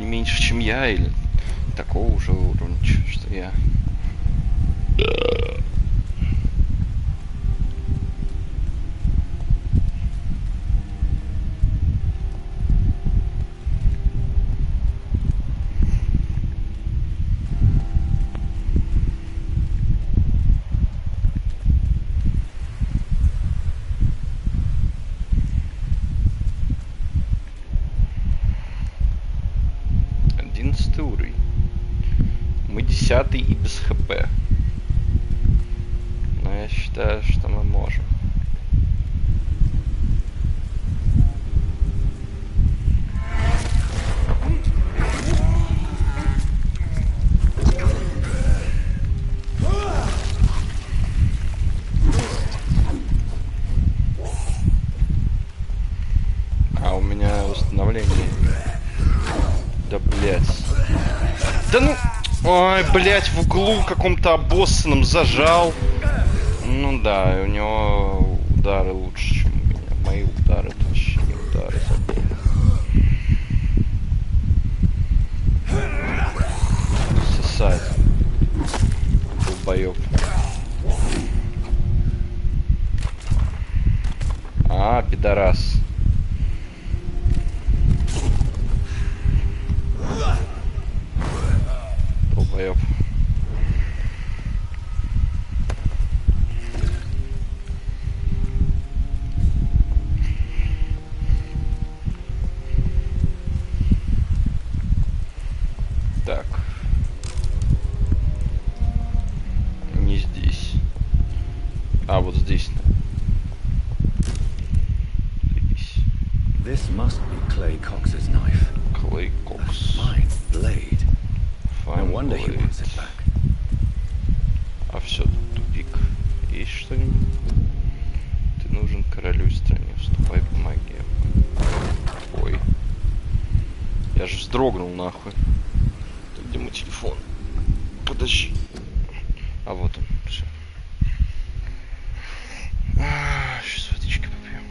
меньше, чем я, или такого же уровня, что я. 11 уровень. Мы 10 и без хп. Но я считаю, что мы можем. А у меня установление. Да, блядь. Да ну... Ой, блядь, в углу каком-то обоссанном зажал. Ну да, у него удары лучше, чем у меня. Мои удары, это вообще не удары, забыл. Сосать. Долбоёб. А, пидорас. Долбоёб. Так. Не здесь. А, вот здесь. This must be Clay Cox's knife. Clay Cox. Fine blade. No Fine wonder he blade. wants it back. А все, тупик. Есть что-нибудь? Ты нужен королю и стране. Вступай, помоги. Ой. Я же вздрогнул нахуй. Где мой телефон? Подожди. А вот он. Все. Сейчас водички попьем.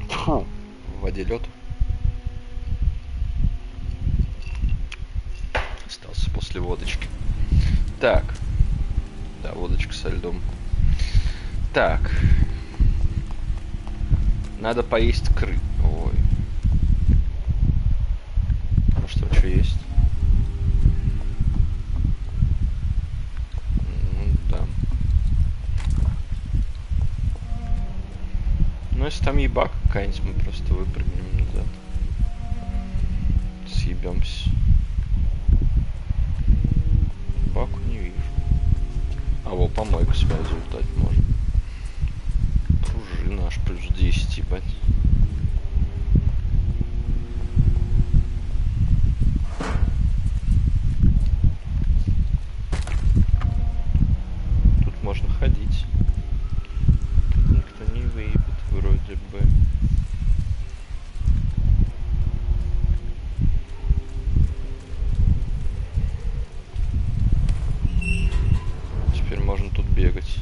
Фу. В воде лед. Остался после водочки. Так. Да, водочка со льдом. Так. Надо поесть кры. Ой. А что есть? Ну, да. Ну, если там еба какая-нибудь, мы просто выпрыгнем назад. Съебемся. Баку не вижу. А вот помойку сразу лутать можно. Пружина аж плюс 10, ебать. Тут можно ходить. Тут никто не выебет вроде бы. Теперь можно тут бегать.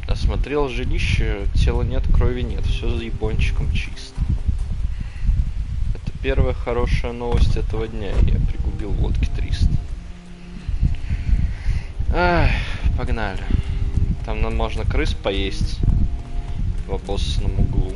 Осмотрел жилище, тела нет, крови нет, все за ебончиком чисто. Это первая хорошая новость этого дня. Я пригубил водки 300. Ай, погнали. Там нам можно крыс поесть в обоссанном углу.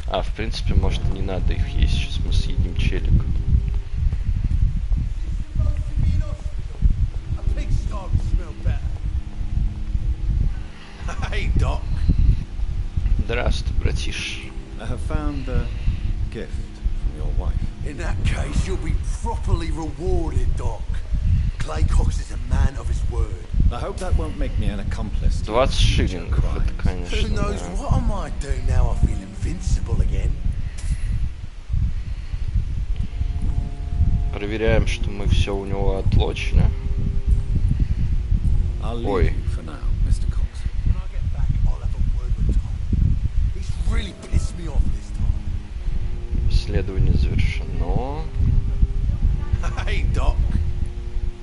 А, в принципе, может, не надо их есть. Сейчас мы съедим челик. Hey, Doc. Здравствуй, братиш. I have found a gift from your wife. In that case, you'll be properly rewarded, Doc. Clay Cox is a man of his word. I hope that won't make me an accomplice. 20 шиллингов, это, конечно, Who knows да. what I might do now I feel invincible again. Проверяем, что мы все у него отлочили. I'll Ой. leave you for now, Mr. Cox. When I get back, I'll have a word with Tom. He's really pissed me off this time. Исследование завершено. Hey, Doc.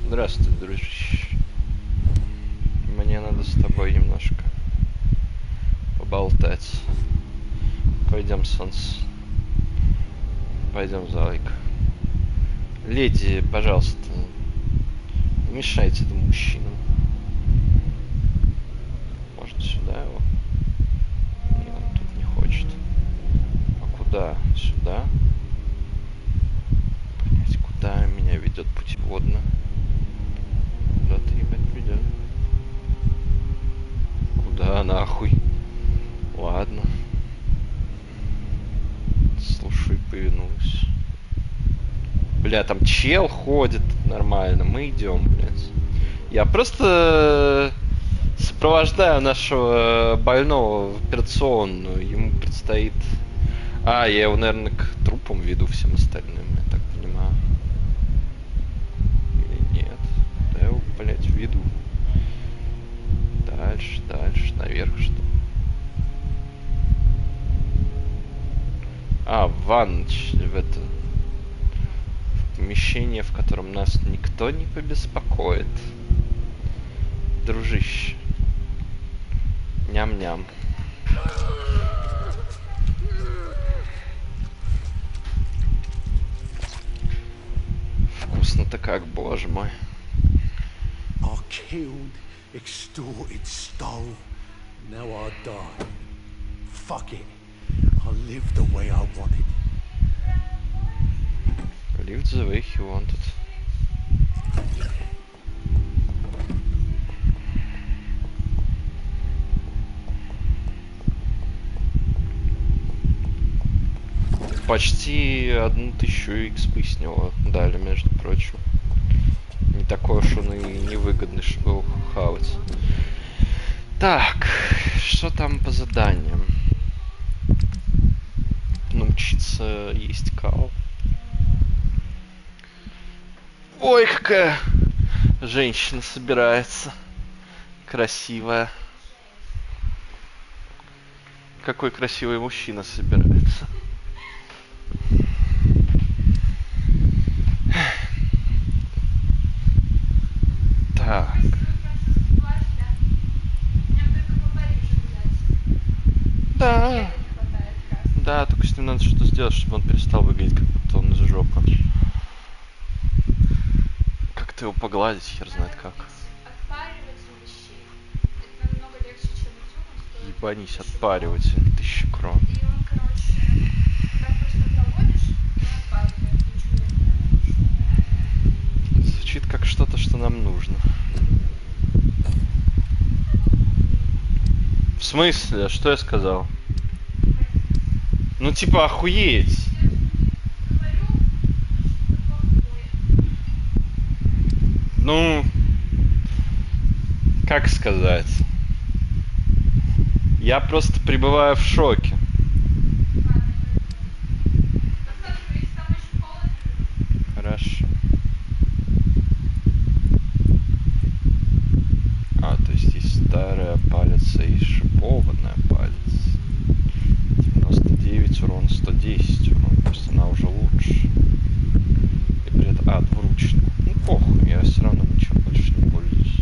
Здравствуй, дружище. Мне надо с тобой немножко поболтать. Пойдем, солнце. Пойдем, зайка. Леди, пожалуйста, не мешайте этому мужчину. Может, сюда его? Не, он тут не хочет. А куда? Сюда? Блять, куда меня ведет путеводно? Куда ты, ебать, ведет? Куда нахуй? Ладно. Слушай, повинуюсь. Бля, там чел ходит нормально. Мы идем, блядь. Я просто сопровождаю нашего больного в операционную. Ему предстоит... А, я его, наверное, к трупам веду всем остальным, я так понимаю. Или нет? Да я его, блядь, веду. Дальше, дальше, наверх, что? А, в ванну, в это... помещение, в котором нас никто не побеспокоит. Дружище. Ням-ням. Вкусно-то как, боже мой. I killed, extorted, stole. Now I die. Fuck it. I live the way I wanted. Live the way he wanted. Почти 1000 XP с него дали, между прочим. Не такой уж он и невыгодный, чтобы его хавать. Так, что там по заданиям? Научиться есть кал. Ой, какая женщина собирается. Красивая. Какой красивый мужчина собирается. Так. Да. Да, только с ним надо что-то сделать, чтобы он перестал выглядеть, как будто он из жопы. Как-то его погладить, хер знает как. Ебанись, отпариватель, 1000 крон. Звучит как что-то, что нам нужно. В смысле? Что я сказал? Ну типа охуеть. Ну, как сказать? Я просто пребываю в шоке. Хорошо. А, то есть есть старая палец и шипованная палец. 99 урон, 110 урон. То есть она уже лучше. И при этом... А, двуручная. Ну, похуй, я все равно ничем больше не пользуюсь.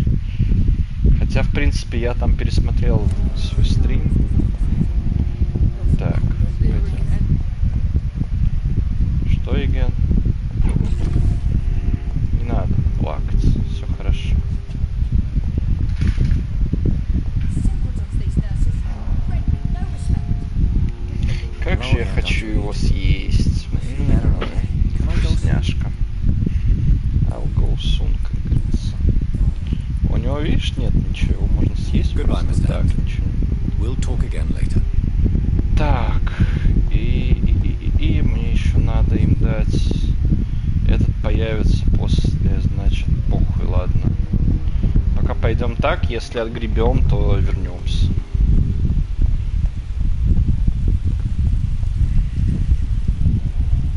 Хотя, в принципе, я там пересмотрел свой стрим. Так, что, Еген? Не надо плакать, все хорошо. Как же я хочу его съесть. Вкусняшка. I'll go soon, как говорится. У него, видишь, нет ничего, его можно съесть. Goodbye, Просто Mr. так, Hampton. ничего. We'll talk again later. Так, и мне еще надо им дать. Этот появится после, значит, похуй, ладно. Пока пойдем если отгребем, то вернемся.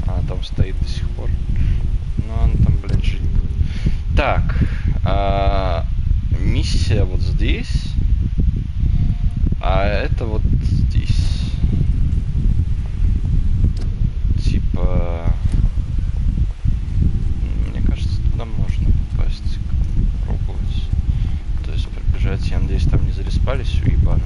Она там стоит до сих пор. Но она там, блядь, жить будет. Так. Миссия вот здесь. А это вот здесь. Типа... Мне кажется, туда можно попасть. Пробовать. То есть пробежать. Я надеюсь, там не зареспались уебаны.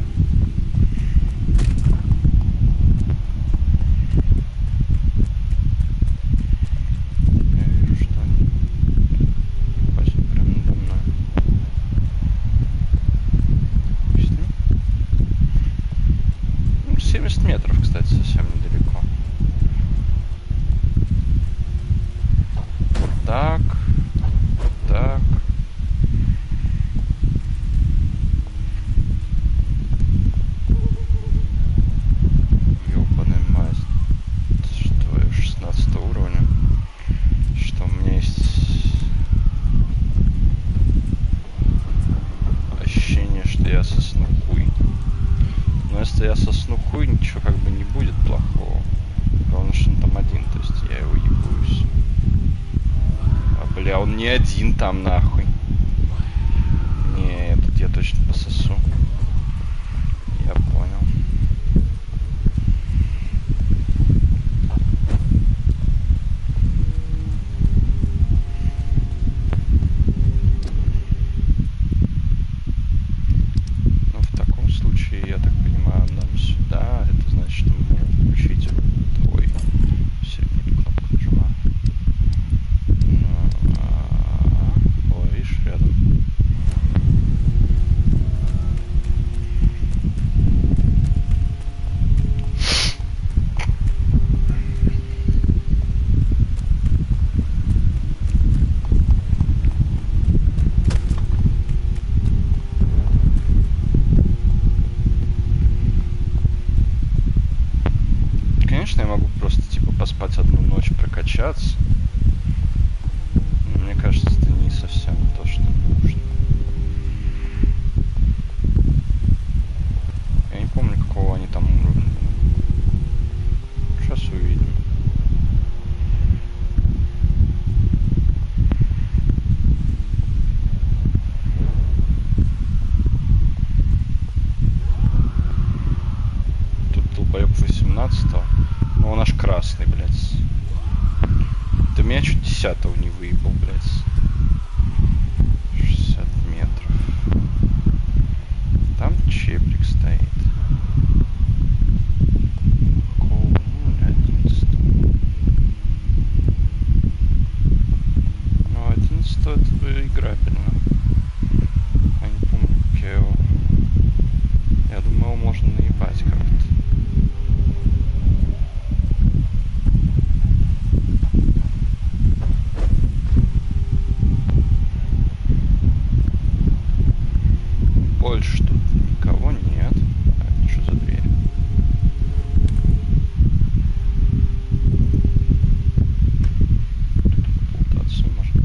Метров, кстати, совсем недалеко. Вот так. Так. Ёбаный мать. Что я 16 уровня? Что у меня есть ощущение, что я сосну хуй. Но если я сосну хуй, ничего как бы не будет плохого. Главное, что он там один, то есть я его ебуюсь. А, бля, он не один там, нахуй. Не, тут я точно пососу. Я понял. Ну, в таком случае, я так понимаю, нам сюда. Это значит, что мы можем включить твой. Все, не ту кнопку нажимаю. Ой, видишь, рядом. Конечно, я могу просто типа поспать одну ночь, прокачаться. Но мне кажется, это не совсем то, что нужно. Я не помню, какого они там уровня. Сейчас увидим. Тут долбоёб 18-го. Но он аж красный, блядь. Да меня чуть 10-го не выебал, блядь. 60 метров. Там чеплик стоит. Какого? Ну, 11. Ну, 11 это играбельно. Я не помню, как я его... Я думаю, его можно наебать как-то. Больше тут никого нет. А, что за дверь? Тут плутаться можно.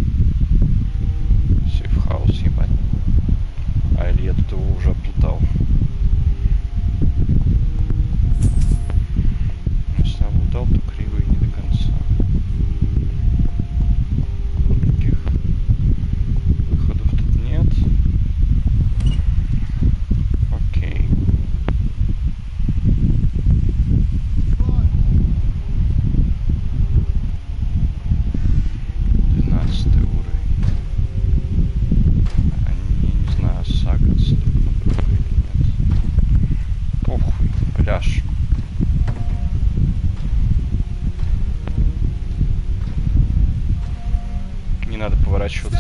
Сейф-хаус, ебать. А или я тут его уже облутал? Если облутал, то криво и не до конца. Других выходов тут нет. Окей. Не знаю, сагаться друг на друга или нет. Похуй, пляж. Не надо поворачиваться.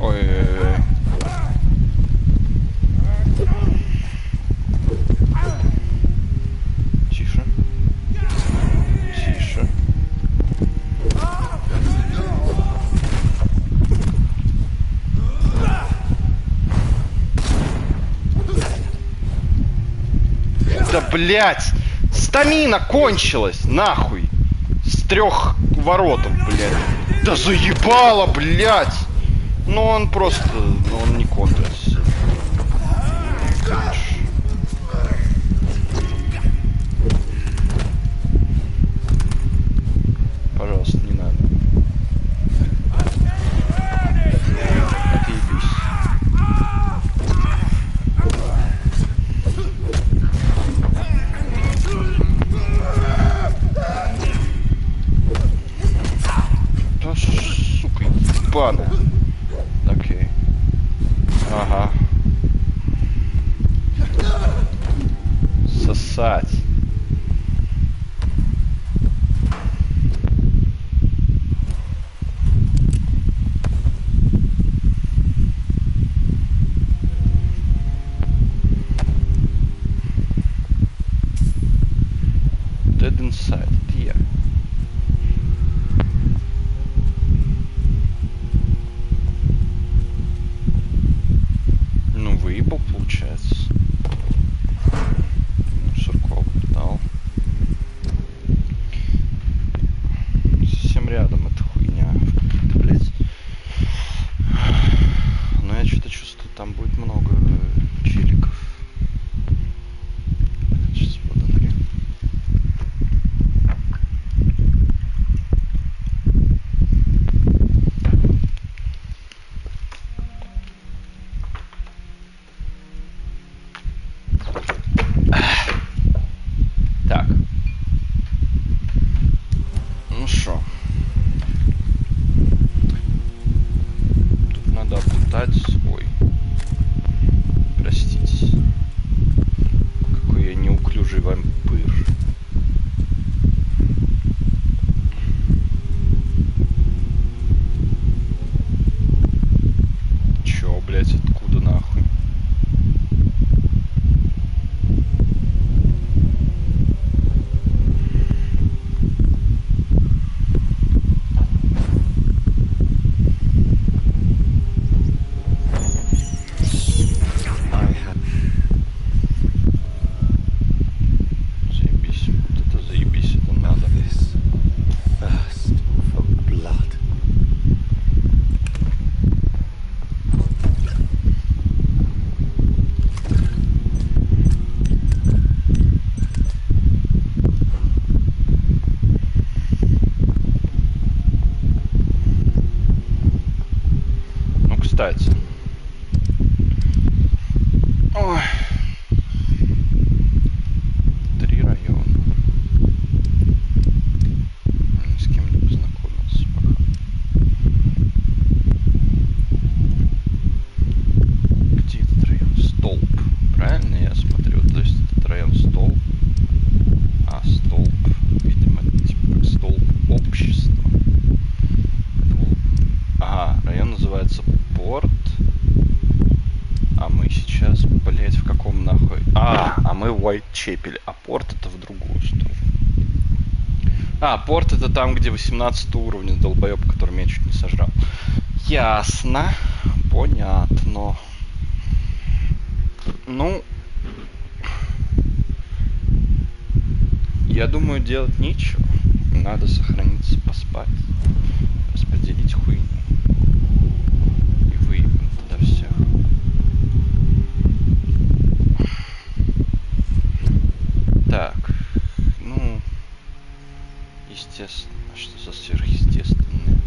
Ой-ой-ой. Тише. Тише. Да, блять! Стамина кончилась, нахуй. С 3 воротов, блядь. Да заебало, блядь. Ну он просто, он не контрится. Пожалуйста, не надо. Отъебись. Да, сука, ебаная. Окей. Ага. Сосать. Dead inside. Это я. Ну, выебал, получается. Мусорков дал. Совсем рядом эта хуйня. Блять. Но я что-то чувствую, там будет много челиков. Сейчас вода налью. Так. Ну шо. Тут надо оплутать. Ой. Простите. Какой я неуклюжий вампир. Чё, блять, откуда нахуй? Заебись. Вот это заебись, это надо. Thirst for blood. Ну, кстати. Ой. 3 района. Ни с кем не познакомился пока. Где этот район? Столб. Правильно я смотрю? То есть этот район Столб. А, Столб. Видимо, типа как столб общества. Ага, район называется Порт. А мы сейчас, блять, в каком нахуй? А мы в Уайтчепеле. А Порт это в другую сторону. А, Порт это там, где 18 уровня долбоеб, который меня чуть не сожрал. Ясно. Понятно. Ну, я думаю, делать нечего. Надо сохраниться, поспать. Распределить хуйню. И выебнуть туда всех. Так. Ну, естественно. Что за сверхъестественное?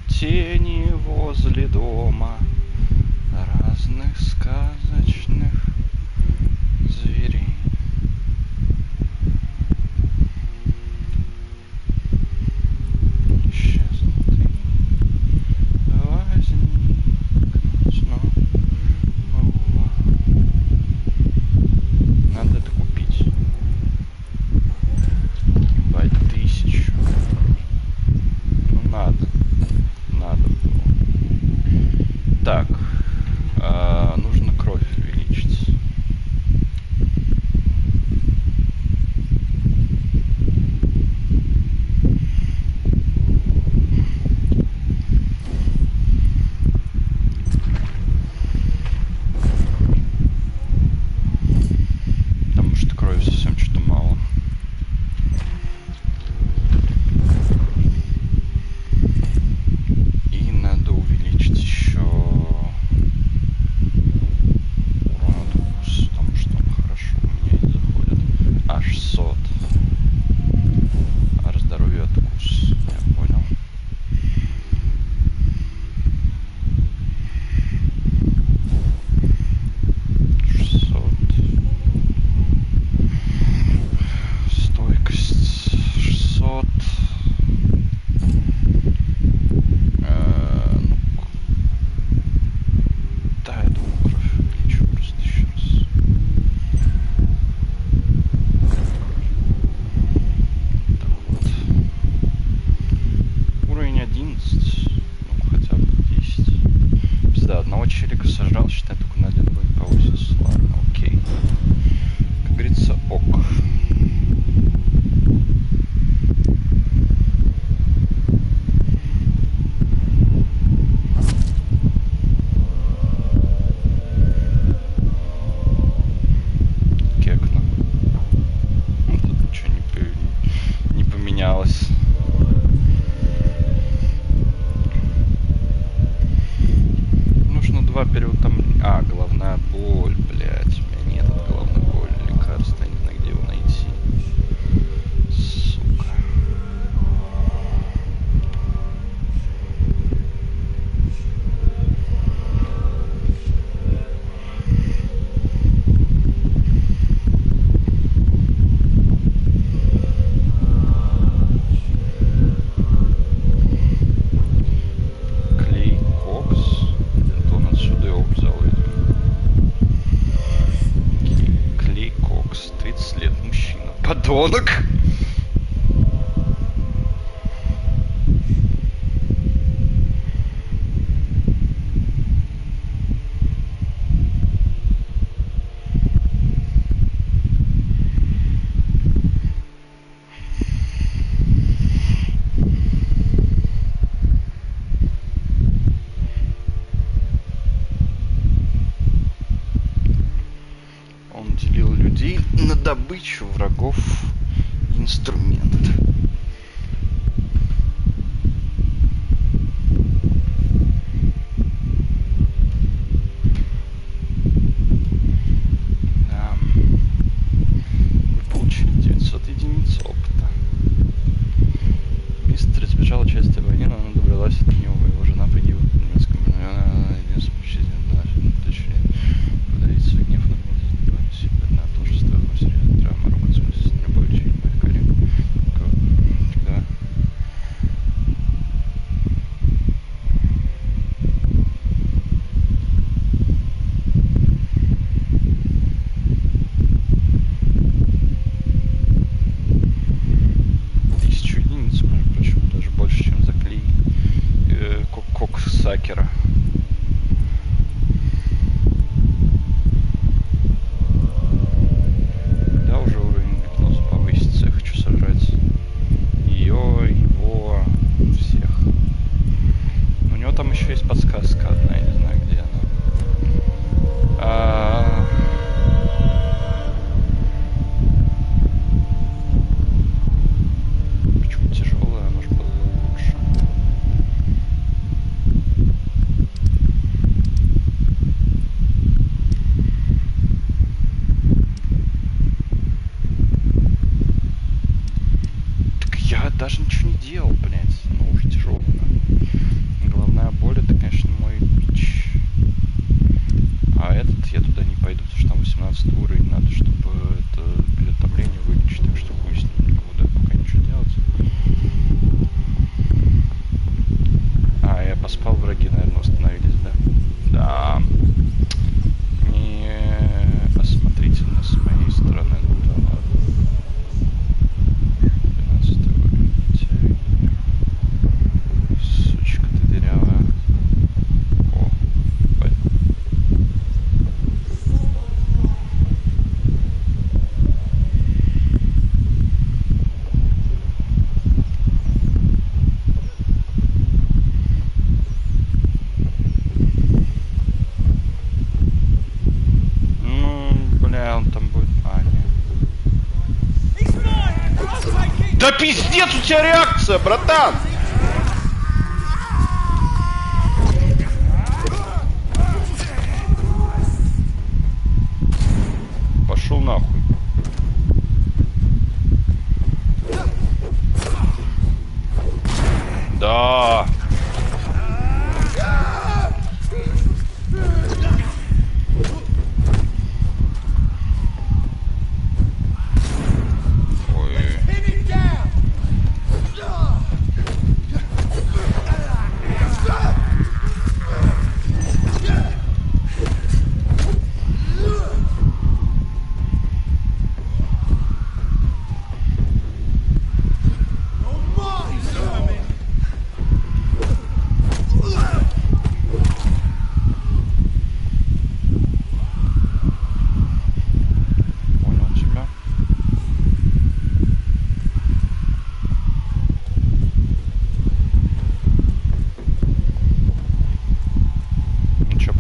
Тени возле дома разных сказочных зверей. 2 переутомления. А, головная боль, блядь. У меня нет от головной боли лекарства. Я не знаю, где его найти. Сука. Подонок! Он делил людей на добычу врагов и инструмент. Да. Вы получили 900 единиц опыта. Мистер избежал участия в войне, но она добралась от него. Его жена погибла в немецком подарить свой гнев на на то, что стоило серьезной травмы, руку с любой чьей моих коллег. Да. Тысячу единиц, между прочим, даже больше, чем за клей коксакера. Там еще есть подсказка одна, я не знаю, где она. Почему тяжелая, может было лучше. Так я даже ничего не делал, блядь. Ну уже тяжело. Головная боль, это, конечно, мой бич. А этот я туда не пойду, потому что там 18 уровень, надо, чтобы это переутомление вылечить, так что хуй с ним, не буду я пока ничего делать. А, я поспал, враги, наверное, восстановились, да? Да. Не осмотрительно с моей стороны, ну да ладно. 12 уровень. Сучка ты дырявая. О, понятно. Ну, бля, он там будет... А, нет. Да пиздец, у тебя реакция, братан! Пошел нахуй. Да.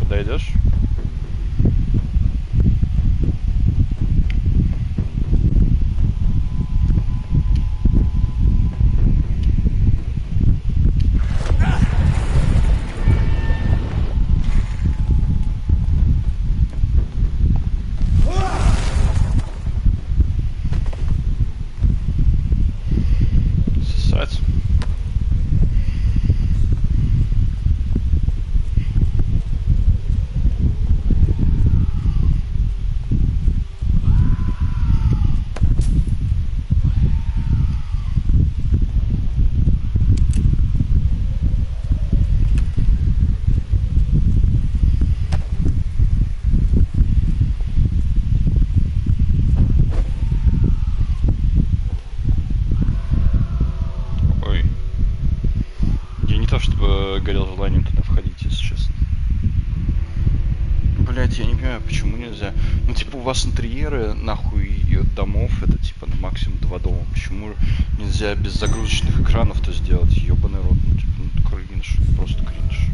Подойдешь? Не, почему нельзя? Ну, типа, у вас интерьеры, нахуй, домов, это, типа, на максимум 2 дома. Почему нельзя без загрузочных экранов-то сделать? Ёбаный рот, ну, типа, ну, кринж, просто кринж.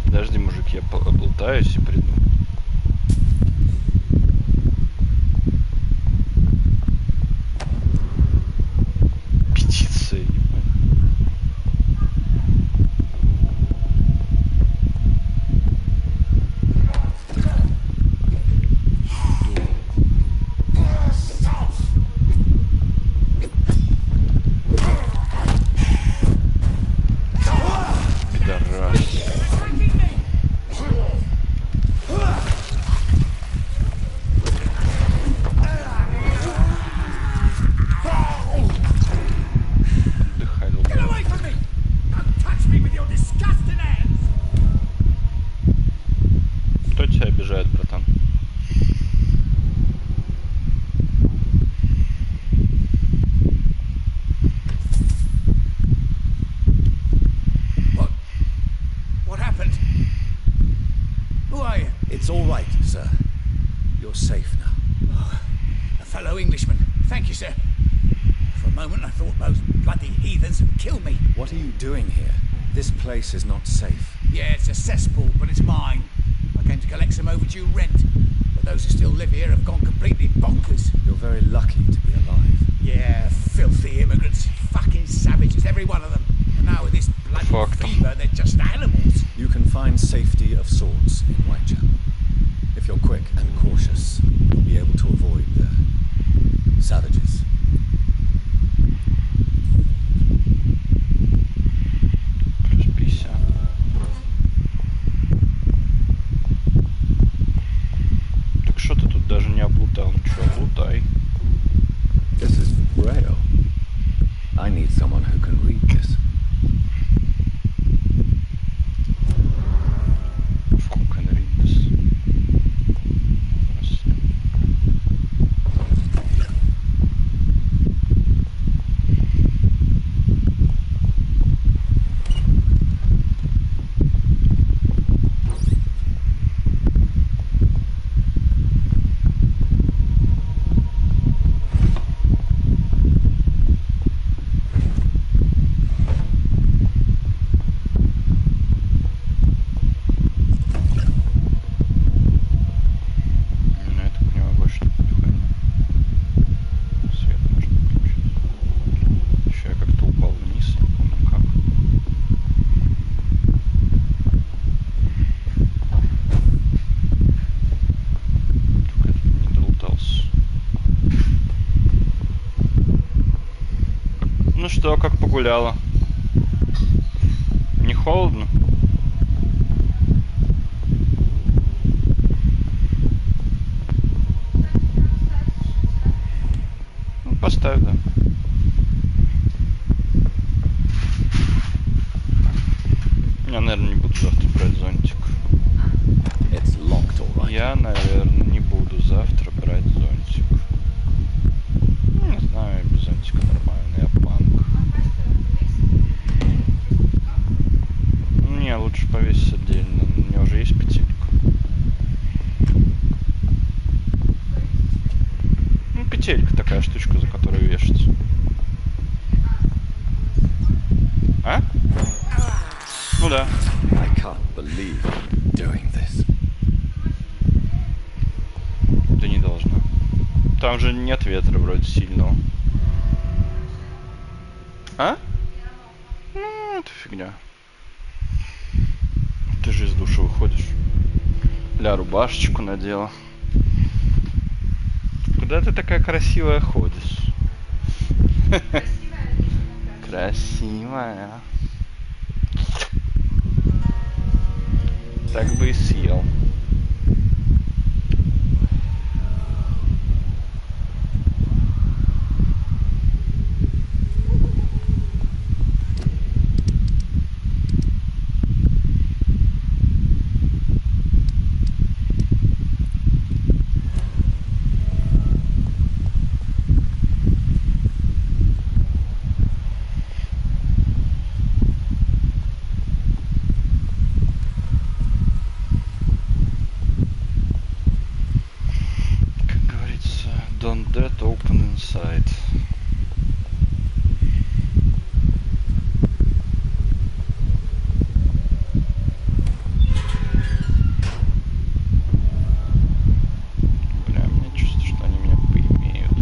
Подожди, мужик, я облутаюсь и приду. Петиция, ебать. It's all right, sir. You're safe now. Oh, a fellow Englishman. Thank you, sir. For a moment I thought those bloody heathens had killed me. What are you doing here? This place is not safe. Yeah, it's a cesspool, but it's mine. I came to collect some overdue rent. But those who still live here have gone completely bonkers. You're very lucky to be alive. Yeah, filthy immigrants. Fucking savages, every one of them. And now with this bloody fever, they're just animals. You can find safety of sorts in Whitechapel. If you're quick and cautious, you'll be able to avoid the savages. Так что ты тут даже не облутал? Ничего, облутай. This is Braille. I need someone who can read this. Who can read this? что, как погуляла? Не холодно? Ну, поставь, да. Я, наверное, не буду завтра брать зонтик. It's locked, all right. Я, наверное, не буду завтра брать зонтик. Ну, не знаю, без зонтика нормально, я панк. Не, лучше повесить отдельно. У меня уже есть петелька. Ну, петелька такая штучка, за которую вешаться. А? Ну да. I can't believe you're doing this. Ты не должна. Там же нет ветра вроде сильного. А? Ну, это фигня. Ты же из душа выходишь. Ля, рубашечку надела. Куда ты такая красивая ходишь? Красивая. Так бы и съел. Don't that open inside. Бля, мне чувство, что они меня поимеют.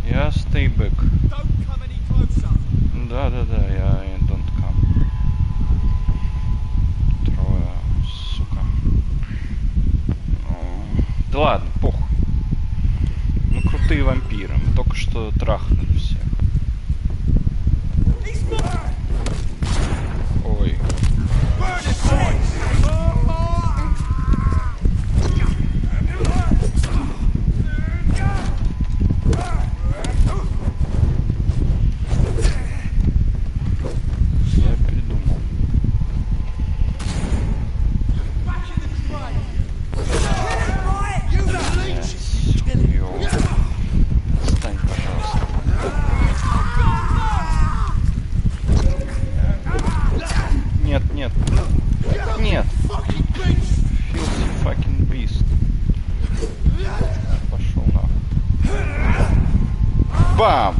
Я stay back. Да, я don't come. Трое, сука. Да ладно, похуй. Мы крутые вампиры, мы только что трахнули всех. Ой. Я передумал. Отстань, пожалуйста. Нет. Нет. Filthy fucking beast. Пошел нахуй. Бам!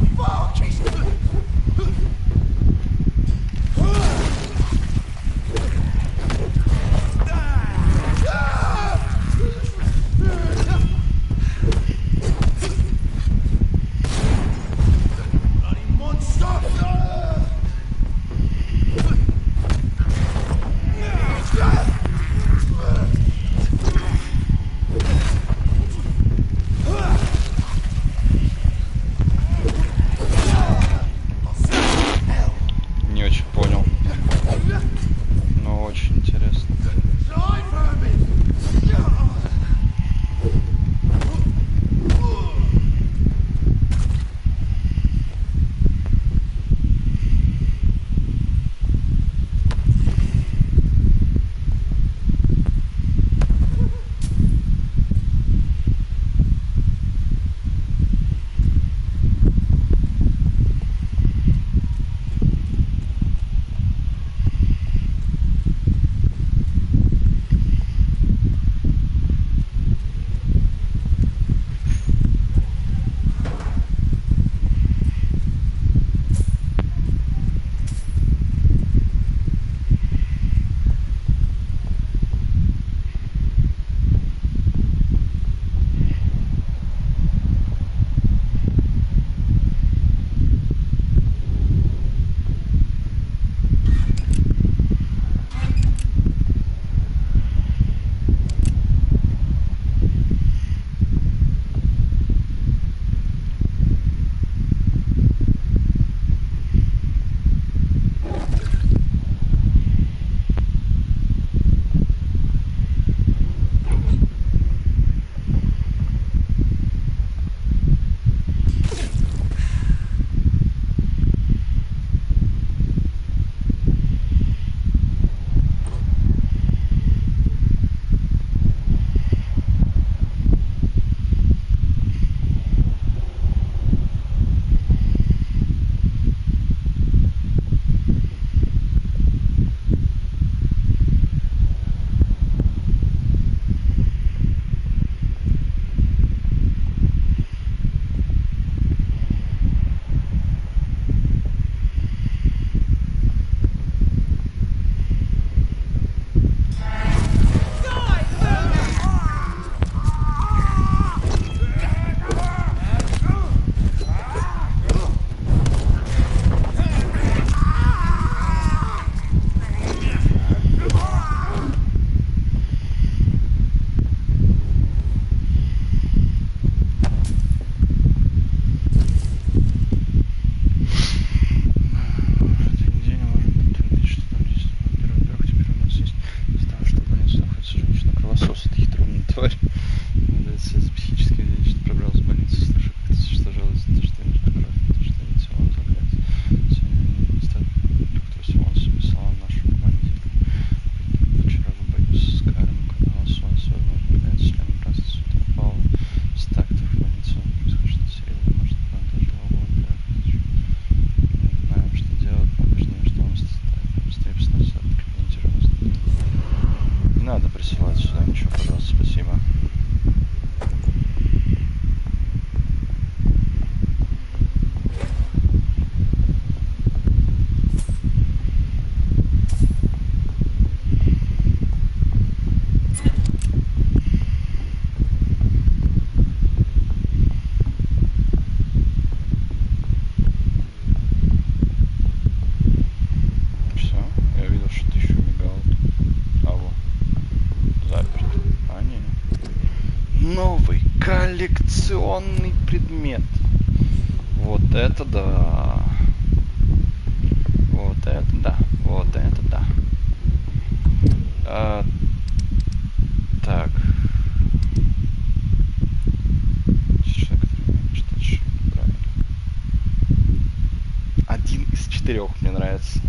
коллекционный предмет. Вот это да. Вот это да. Вот это да. Так. Человек, который умеет читать шаги, правильно. 1 из 4 мне нравится.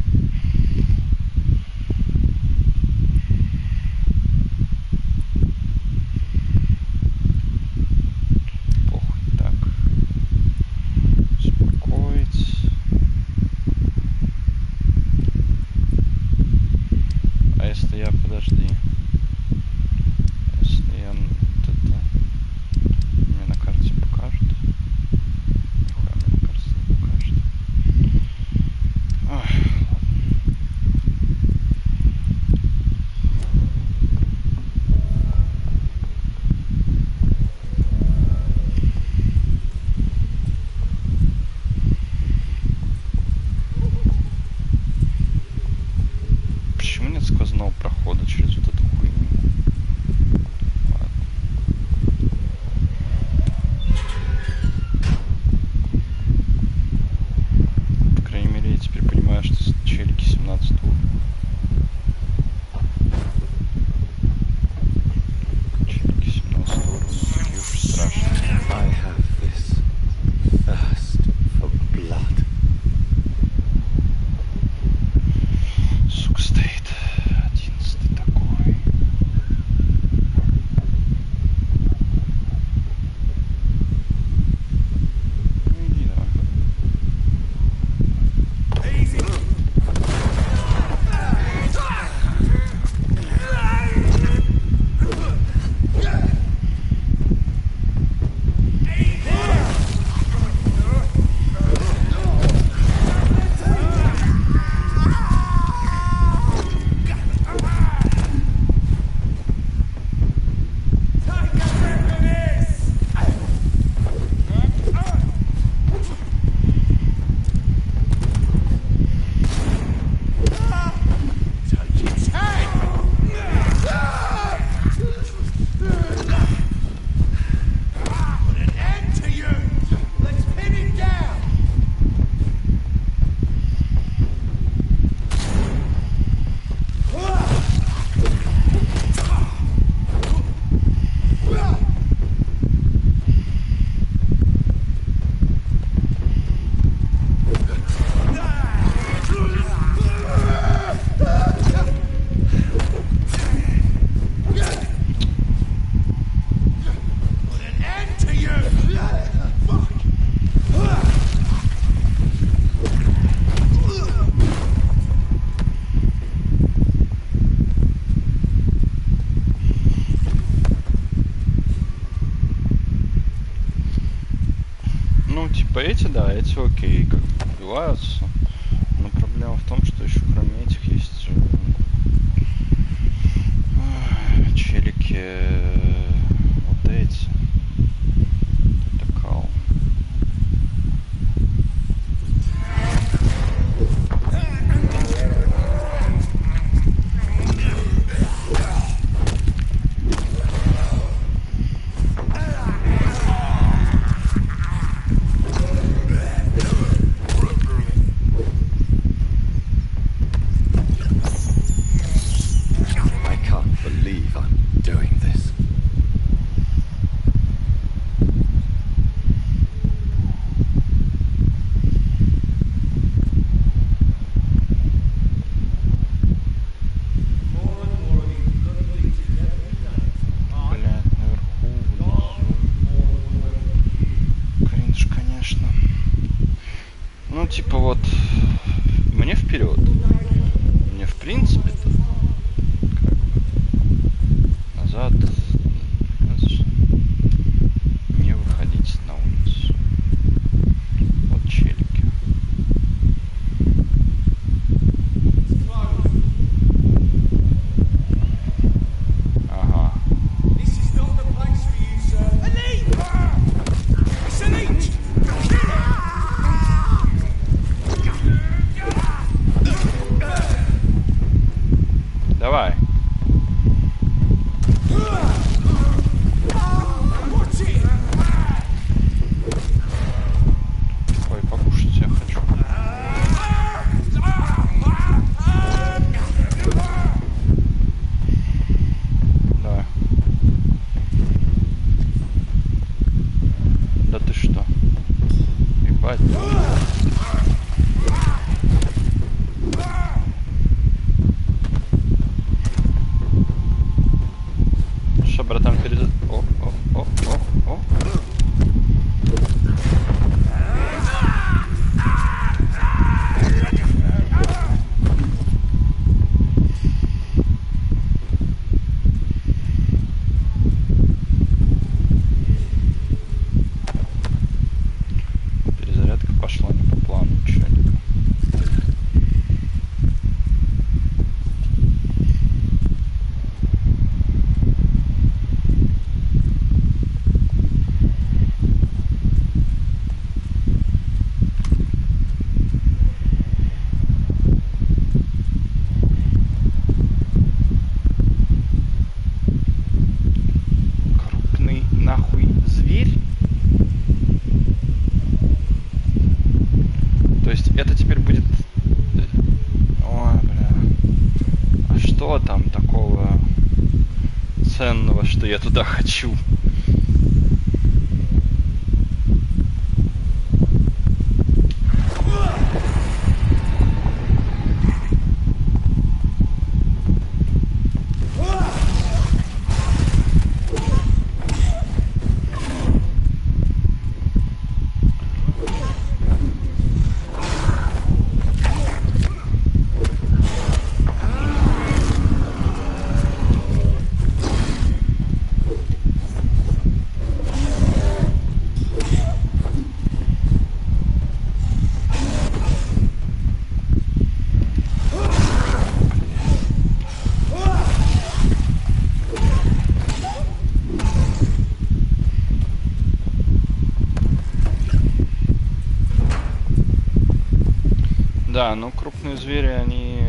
Похуй, так. Успокоить. А если я, подожди. Если я вот это мне на карте покажет. Нихуя мне на карте не покажет. Ой, ладно. Почему нет сквозного прохода через вот эту хуйню? Ладно. По крайней мере, я теперь понимаю, что челики 17 уровня. Челики 17 уровня такие уж страшные. I have this thirst for blood. Сука, стоит 11 такой. Ну иди давай. Ну, типа эти, да, эти окей, как бы убиваются. Но проблема в том, что еще кроме этих есть челики вот эти. Такал. что я туда хочу. Да, ну крупные звери, они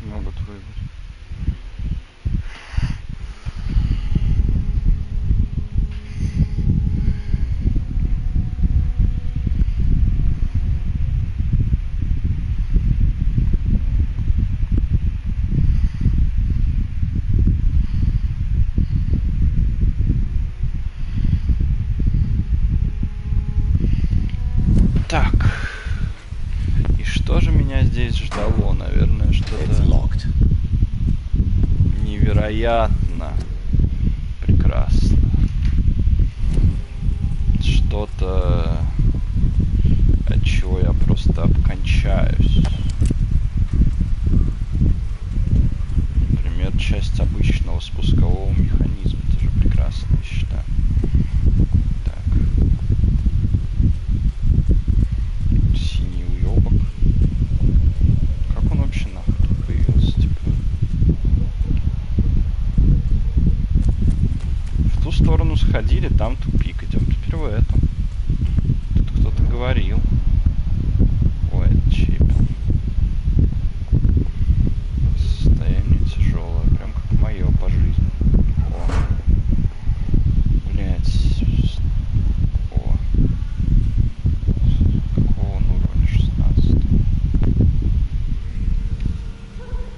могут выиграть. Так. Что же меня здесь ждало? Наверное, что-то невероятно прекрасно. Что-то, от чего я просто обкончаюсь. Например, часть обычного спускового механизма. Это же прекрасно, я считаю. Так. Синий уёбок. Как он вообще нахуй тут появился, типа? В ту сторону сходили, там тупик. Идем теперь в эту. Тут кто-то говорил. Ой, это чипел. Состояние тяжелое, прям как мое по жизни. О. Блять. О. Какого он уровня? 16.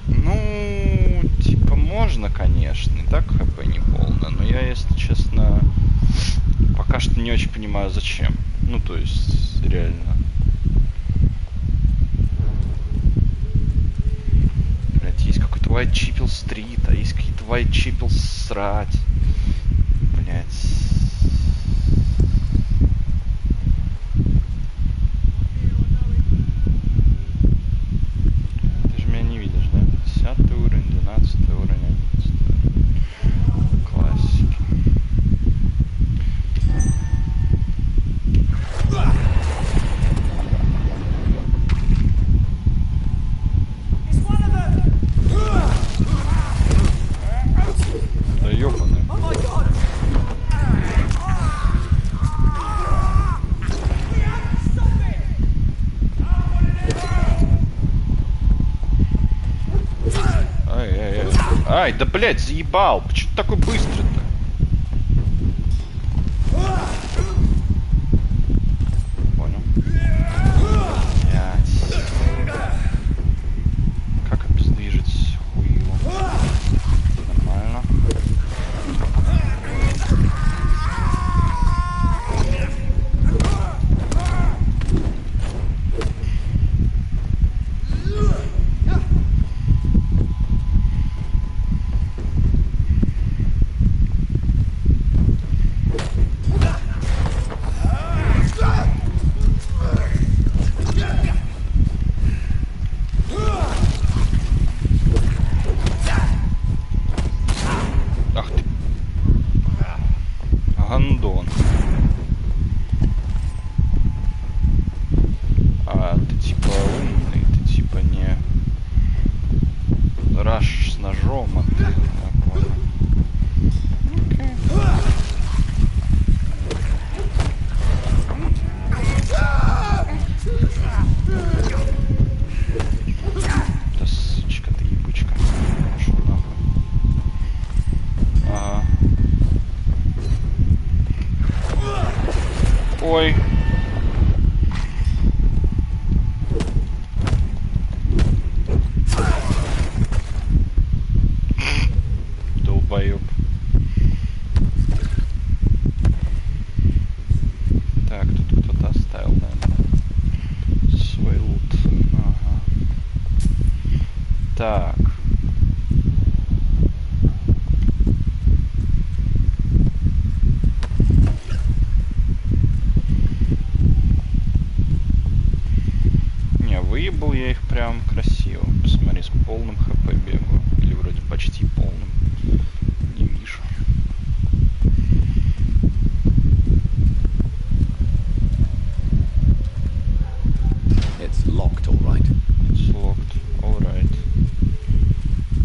Ну, типа, можно, конечно. И так хп не полно. Но я, если честно, пока что не очень понимаю, зачем. Ну, то есть, реально. Блять, есть какой-то Whitechapel Street, а есть какие-то Whitechapel срать. Блять. Ты же меня не видишь, да? 10 уровень, 12 уровень, 11 уровень. Классики. Да ёбаный. Ай-яй-яй. Ай, да блять, заебал. Почему ты такой быстрый-то? Понял. Блять. Как обездвижить хуилу? Нормально. Ах ты. Гандон. А, ты типа умный, ты типа не раш с ножом, а ты, я понял. Окей. Да сучка ты ебучка. Пошел нахуй. Ага. Ой. Так. Не, выебал я их прям красиво. Посмотри, с полным хп бегу. Или вроде почти полным. Не вижу. It's locked, all right. It's locked. Alright.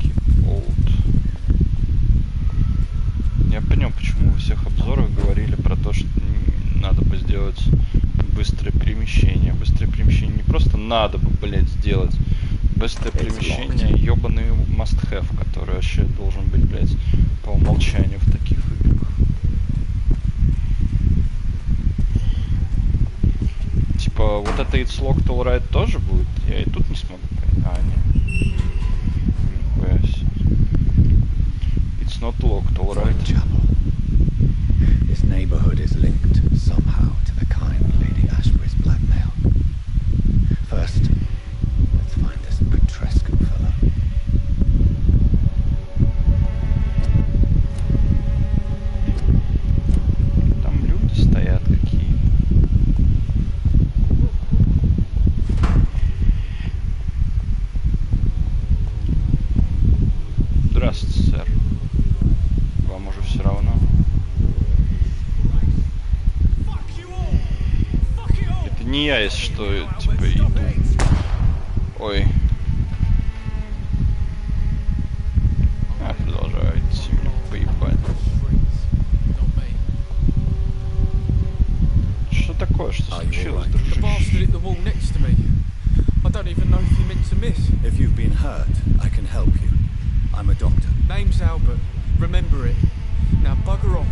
Keep old. Я понял, почему во всех обзорах говорили про то, что надо бы сделать быстрое перемещение. Быстрое перемещение не просто надо бы, блять, сделать. Быстрое перемещение — ёбаный must-have, который вообще должен быть, блять, по умолчанию в таких играх. Типа, вот это It's Locked Alright тоже будет? Я и тут не смогу понять. А, нет. Нихуя себе. It's not locked alright. This neighborhood is linked somehow to the kind Lady Ashbury's blackmail. First, let's find this Petrescu fellow. Там люди стоят какие-то. Здравствуйте, сэр. Вам уже все равно? Это не я, если что, типа, иду. Ой. А, продолжаю идти, мне поебать. Что такое? Что случилось, дружище? If you've been hurt, I can help you. I'm a doctor. Name's Albert. Remember it. Now bugger off.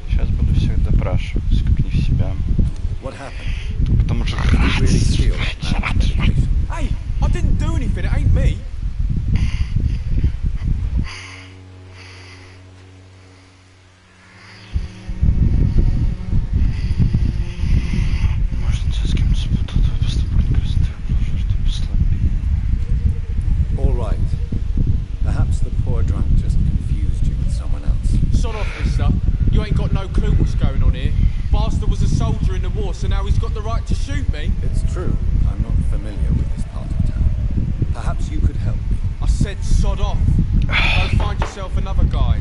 Сейчас буду всех допрашивать, как не в себя. What happened? Потому что... Did you really steal that man's medication? Hey, I didn't do anything. It ain't me. Может, с кем-то спутать, поступать просто, что послабее. All right. Perhaps the poor drunk just confused you with someone else. Sod off, mister. You ain't got no clue what's going on here. Bastard was a soldier in the war, so now he's got the right to shoot me. It's true. I'm not familiar with this part of town. Perhaps you could help me. I said sod off. Go find yourself another guy.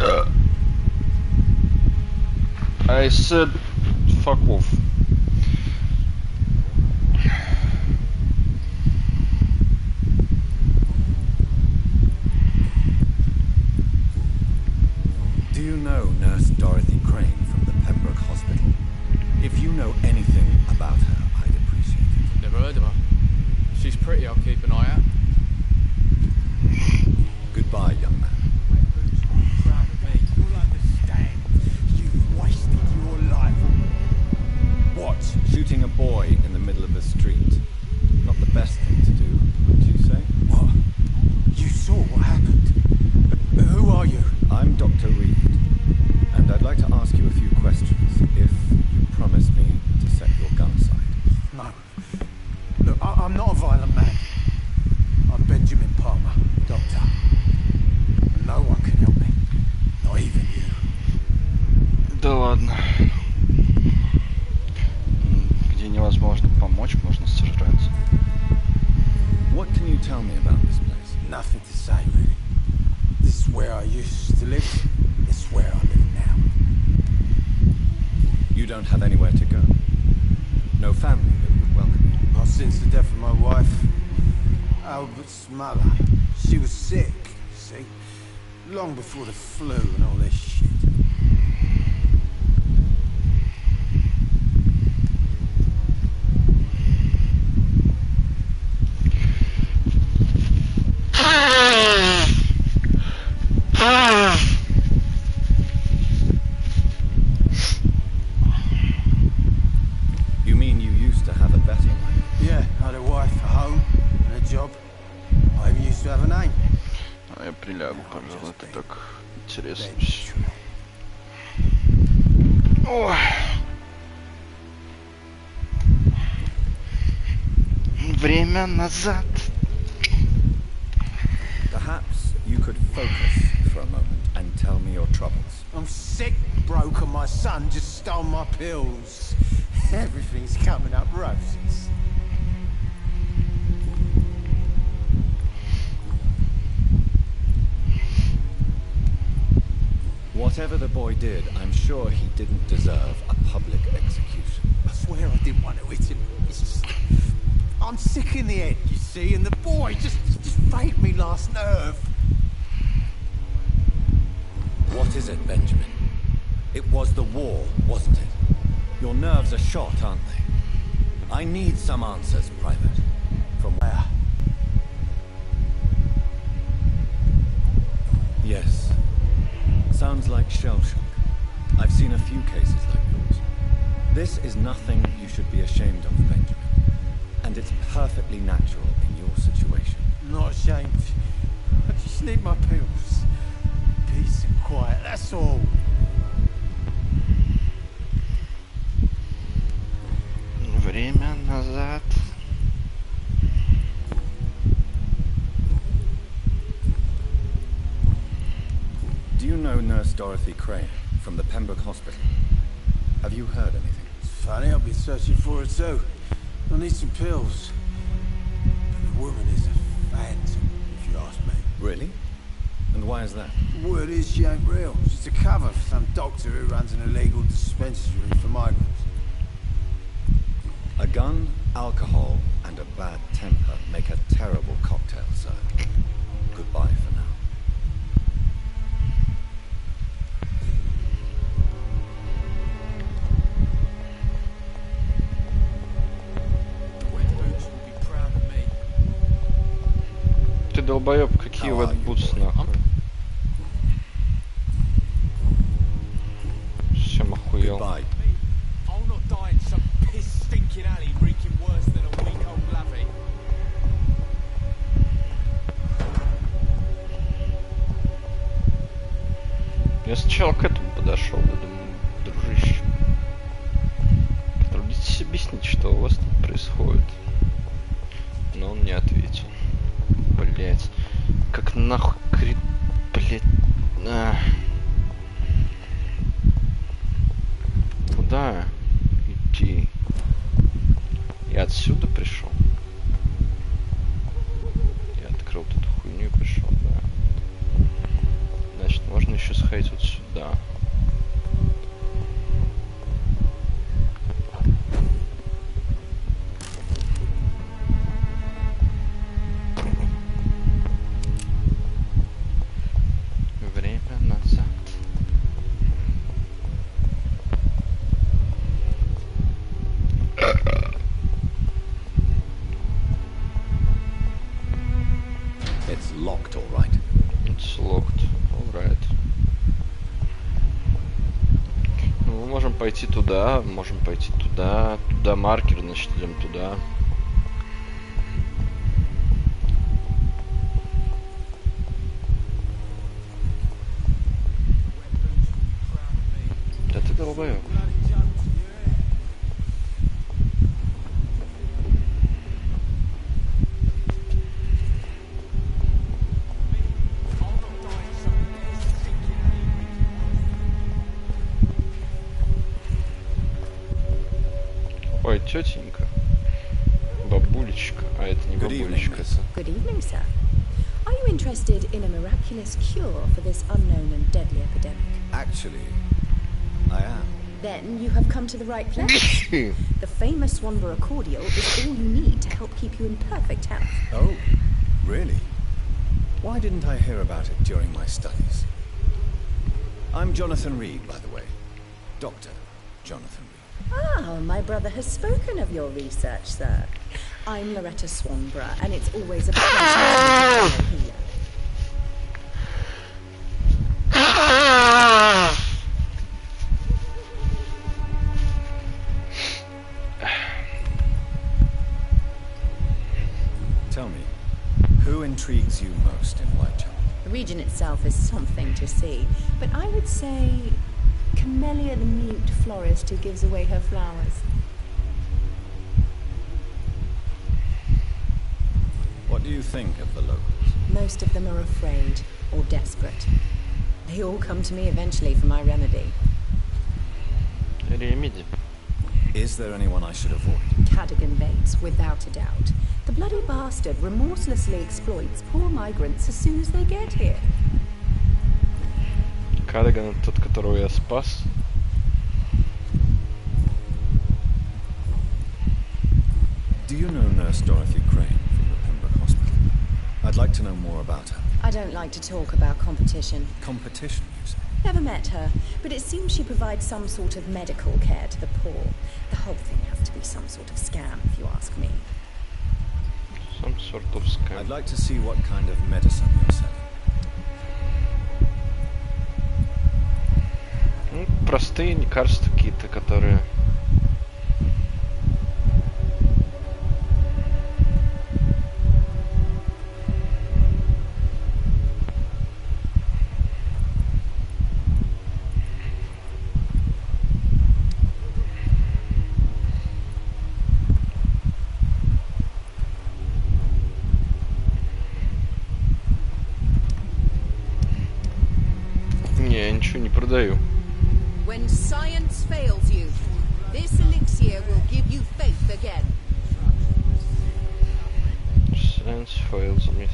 I said fuck off. Do you know Nurse Dorothy Crane from the Pembroke Hospital? If you know anything about her, I'd appreciate it. Never heard of her. She's pretty, I'll keep an eye out. Goodbye, young man. Proud of me. You'll understand. You've wasted your life. What? Shooting a boy in the middle of a street. Not the best thing to do, would you say? What? You saw what happened. Who are you? I'm Dr. Reed, and I'd like to ask you a few questions if you promise me to set your gun aside. No. Look, I'm not a violent man. I'm Benjamin Palmer, doctor. And no one can help me. Not even you. Да ладно. Где невозможно помочь, можно сожрать. What can you tell me about this place? Nothing to say, really. This is where I used to live. This is where I live now. You don't have anywhere to go? No family that would welcome you? Oh, since the death of my wife, Albert's mother, she was sick, see? Long before the flu and all this shit. You mean you used to have a better life? Yeah, I had a wife, a home, and a job. I even used to have a name. А я прилягу, пожалуй, это так интересно. Ой. Время назад. Perhaps you could focus for a moment and tell me your troubles. I'm sick, broke, and my son just stole my pills. Everything's coming up roses. Whatever the boy did, I'm sure he didn't deserve a public execution. I swear I didn't want to hit him. It's just... I'm sick in the head, you see, and the boy just faked me last nerve. What is it, Benjamin? It was the war, wasn't it? Your nerves are shot, aren't they? I need some answers, Private. From where? Yes. Sounds like shell shock. I've seen a few cases like yours. This is nothing you should be ashamed of, Benjamin. And it's perfectly natural in your situation. I'm not ashamed. I just need my pills. Peace and quiet, that's all. Время назад. Do you know Nurse Dorothy Crane from the Pembroke Hospital? Have you heard anything? It's funny, I've been searching for her too. I need some pills. But the woman is a phantom, if you ask me. Really? And why is that? The word is she ain't real. She's a cover for some doctor who runs an illegal dispensary for migrants. A gun, alcohol, and a bad temper make a terrible cocktail, sir. Goodbye for now. Ты долбоёб, какие вот бутсы нахуй. Всем охуел. Goodbye. I'll not die in some piss stinking alley reeking worse than a week old lavvy. Я сначала к этому подошел, я думаю, дружище, потрудитесь объяснить, что у вас тут происходит. Но он не ответил. Блять, как нахуй блять. Куда идти? Я отсюда пришел. Я открыл тут хуйню и пришел, да. Значит, можно еще сходить вот сюда. Время назад. It's locked, all right. It's locked. Alright. Мы можем пойти туда, можем пойти туда. Туда маркер, значит, идем туда. Да ты долбоёб. Ой, тетенька. Бабулечка. А это не Good evening, бабулечка, miss. это... Good evening, sir. Are you interested in a miraculous cure for this unknown and deadly epidemic? Actually, I am. Then you have come to the right place. The famous Swanborough cordial is all you need to help keep you in perfect health. Oh, really? Why didn't I hear about it during my studies? I'm Jonathan Reed, by the way. Dr. Jonathan Reed. Ah, my brother has spoken of your research, sir. I'm Loretta Swanborough, and it's always a pleasure to have you here. Tell me, who intrigues you most in Whitechapel? The region itself is something to see, but I would say Camellia the mute florist who gives away her flowers. do you think of the locals? Most of them are afraid or desperate. They all come to me eventually for my remedy. Ремеди. Is there anyone I should avoid? Cadogan Bates, without a doubt. The bloody bastard remorselessly exploits poor migrants as soon as they get here. Кадаган — тот, которого я спас. Do you know Nurse Dorothy Crane from the Pembroke Hospital? I'd like to know more about her. I don't like to talk about competition. Competition, you say? Never met her, but it seems she provides some sort of medical care to the poor. The whole thing has to be some sort of scam, if you ask me. Some sort of scam. I'd like to see what kind of medicine you're selling. Ну, простые лекарства какие-то, которые... Не, я ничего не продаю. When science fails you, this elixir will give you faith again. Science fails me.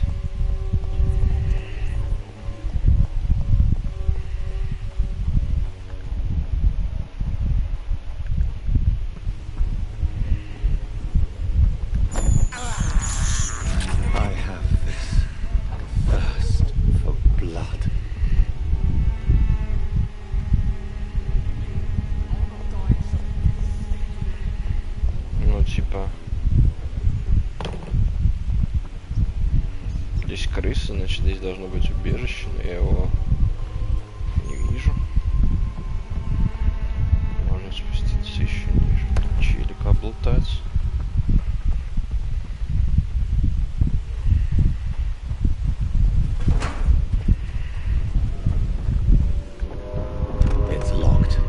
I have this thirst for blood. Ну, типа... Здесь крысы, значит, здесь должно быть убежище, но я его не вижу. Можно спуститься еще ниже. Челик облутать. It's locked.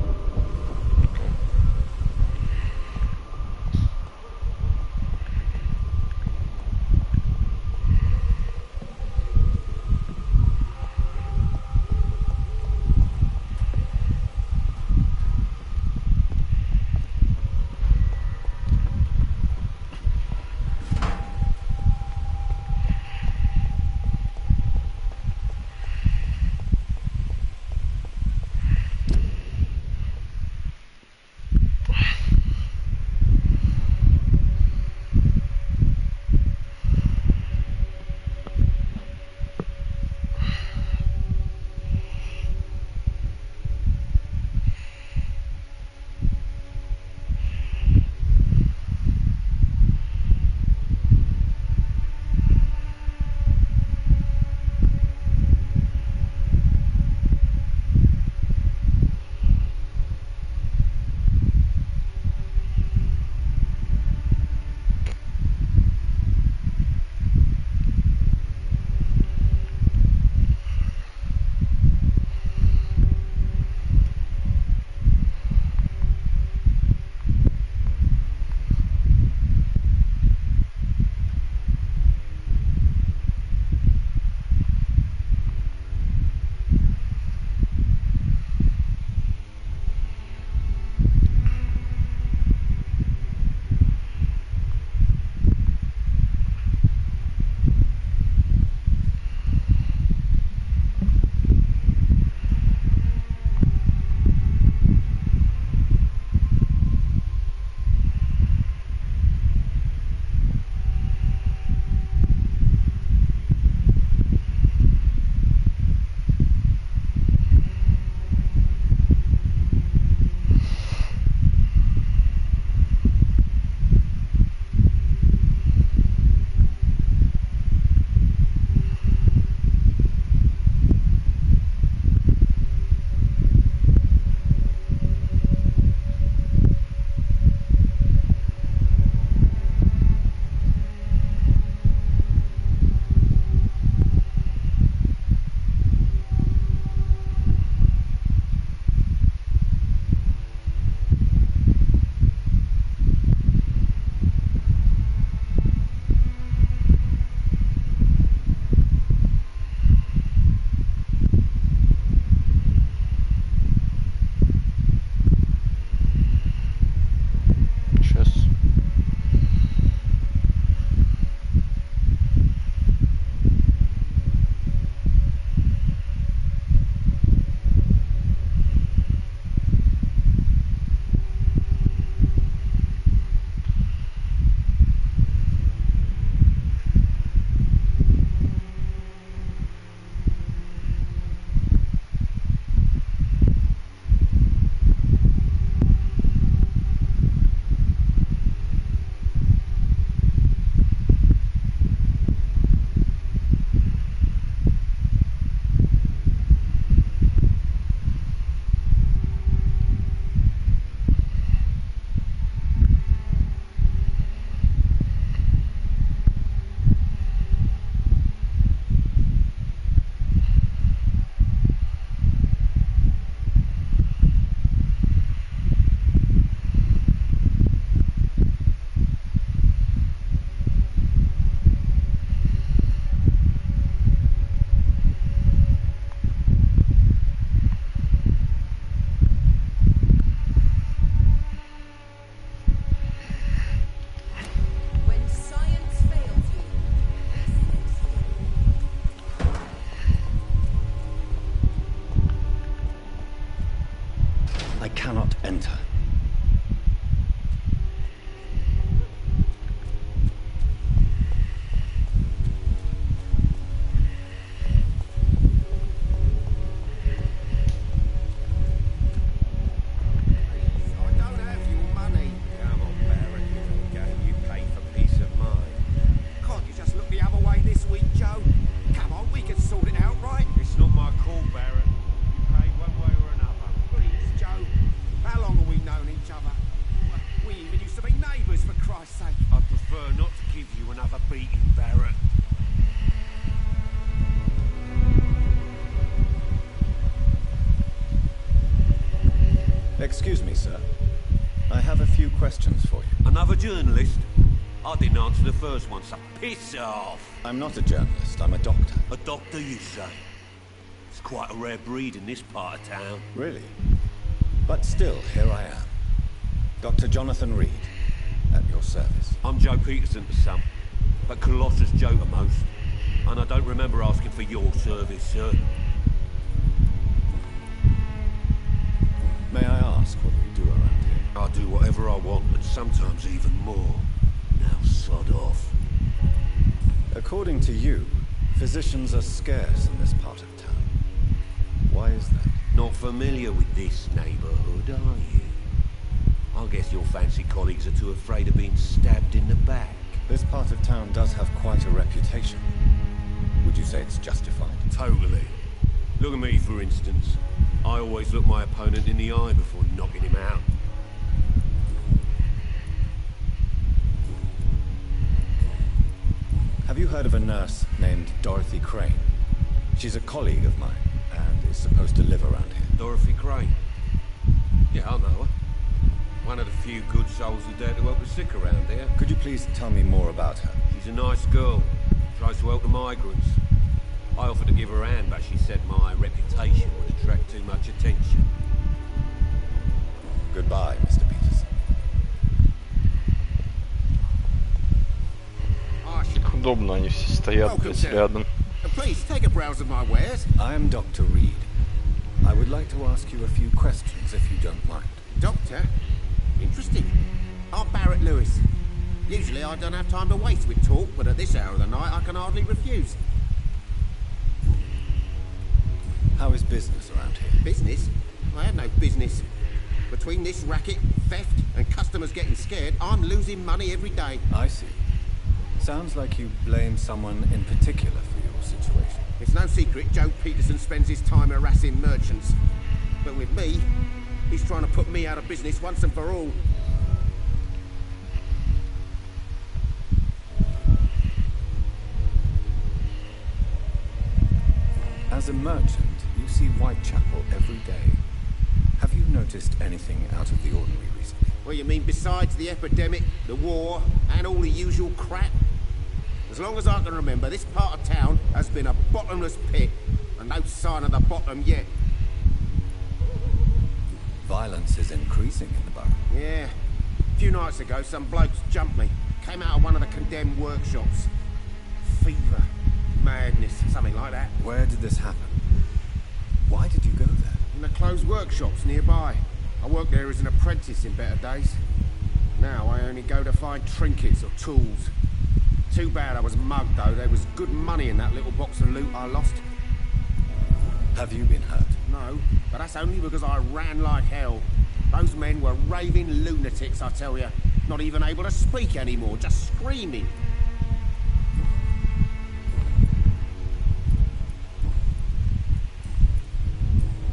cannot enter. Excuse me, sir. I have a few questions for you. Another journalist? I didn't answer the first one, so piss off! I'm not a journalist, I'm a doctor. A doctor, you say? It's quite a rare breed in this part of town. Really? But still, here I am. Dr. Jonathan Reed, at your service. I'm Joe Peterson to some, but Colossus Joe to most. And I don't remember asking for your service, sir. May I ask what you do around here? I do whatever I want, and sometimes even more. Now sod off. According to you, physicians are scarce in this part of town. Why is that? Not familiar with this neighborhood, are you? I guess your fancy colleagues are too afraid of being stabbed in the back. This part of town does have quite a reputation. Would you say it's justified? Totally. Look at me, for instance. I always look my opponent in the eye before knocking him out. Have you heard of a nurse named Dorothy Crane? She's a colleague of mine, and is supposed to live around here. Dorothy Crane? Yeah, I know her. One of the few good souls who dare to help the sick around here. Could you please tell me more about her? She's a nice girl. Tries to help the migrants. I offered to give her a hand, but she said my reputation would attract too much attention. Goodbye, Mr. Peterson. Как удобно, они все стоят здесь рядом. Please take a browse of my wares. I am Dr. Reed. I would like to ask you a few questions, if you don't mind. Doctor? Interesting. I'm Barrett Lewis. Usually I don't have time to waste with talk, but at this hour of the night I can hardly refuse. How is business around here? Business? I have no business. Between this racket, theft, and customers getting scared, I'm losing money every day. I see. Sounds like you blame someone in particular for your situation. It's no secret Joe Peterson spends his time harassing merchants. But with me, he's trying to put me out of business once and for all. As a merchant, you see Whitechapel every day. Have you noticed anything out of the ordinary recently? What you mean besides the epidemic, the war, and all the usual crap? As long as I can remember, this part of town has been a bottomless pit, and no sign of the bottom yet. Violence is increasing in the borough. Yeah. A few nights ago, some blokes jumped me. Came out of one of the condemned workshops. Fever, madness, something like that. Where did this happen? Why did you go there? In the closed workshops nearby. I worked there as an apprentice in better days. Now I only go to find trinkets or tools. Too bad I was mugged, though. There was good money in that little box of loot I lost. Have you been hurt? No, but that's only because I ran like hell. Those men were raving lunatics, I tell you. Not even able to speak anymore, just screaming.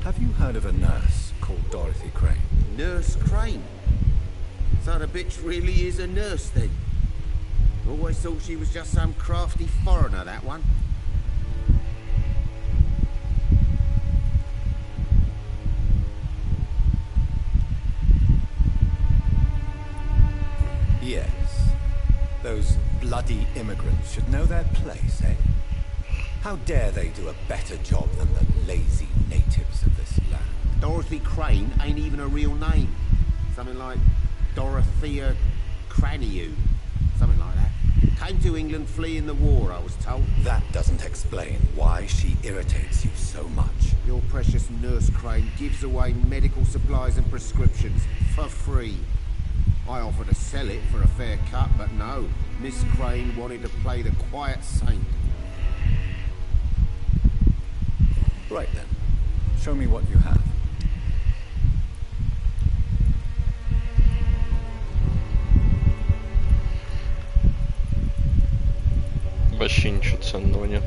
Have you heard of a nurse called Dorothy Crane? Nurse Crane? So the bitch really is a nurse, then? Always thought she was just some crafty foreigner, that one. Yes. Those bloody immigrants should know their place, eh? How dare they do a better job than the lazy natives of this land? Dorothy Crane ain't even a real name. Something like Dorothea Craniu. Something like that. Came to England fleeing the war, I was told. That doesn't explain why she irritates you so much. Your precious nurse Crane gives away medical supplies and prescriptions for free. I offered to sell it for a fair cut, but no. Miss Crane wanted to play the quiet saint. Right then. Show me what you have. Вообще ничего ценного нет.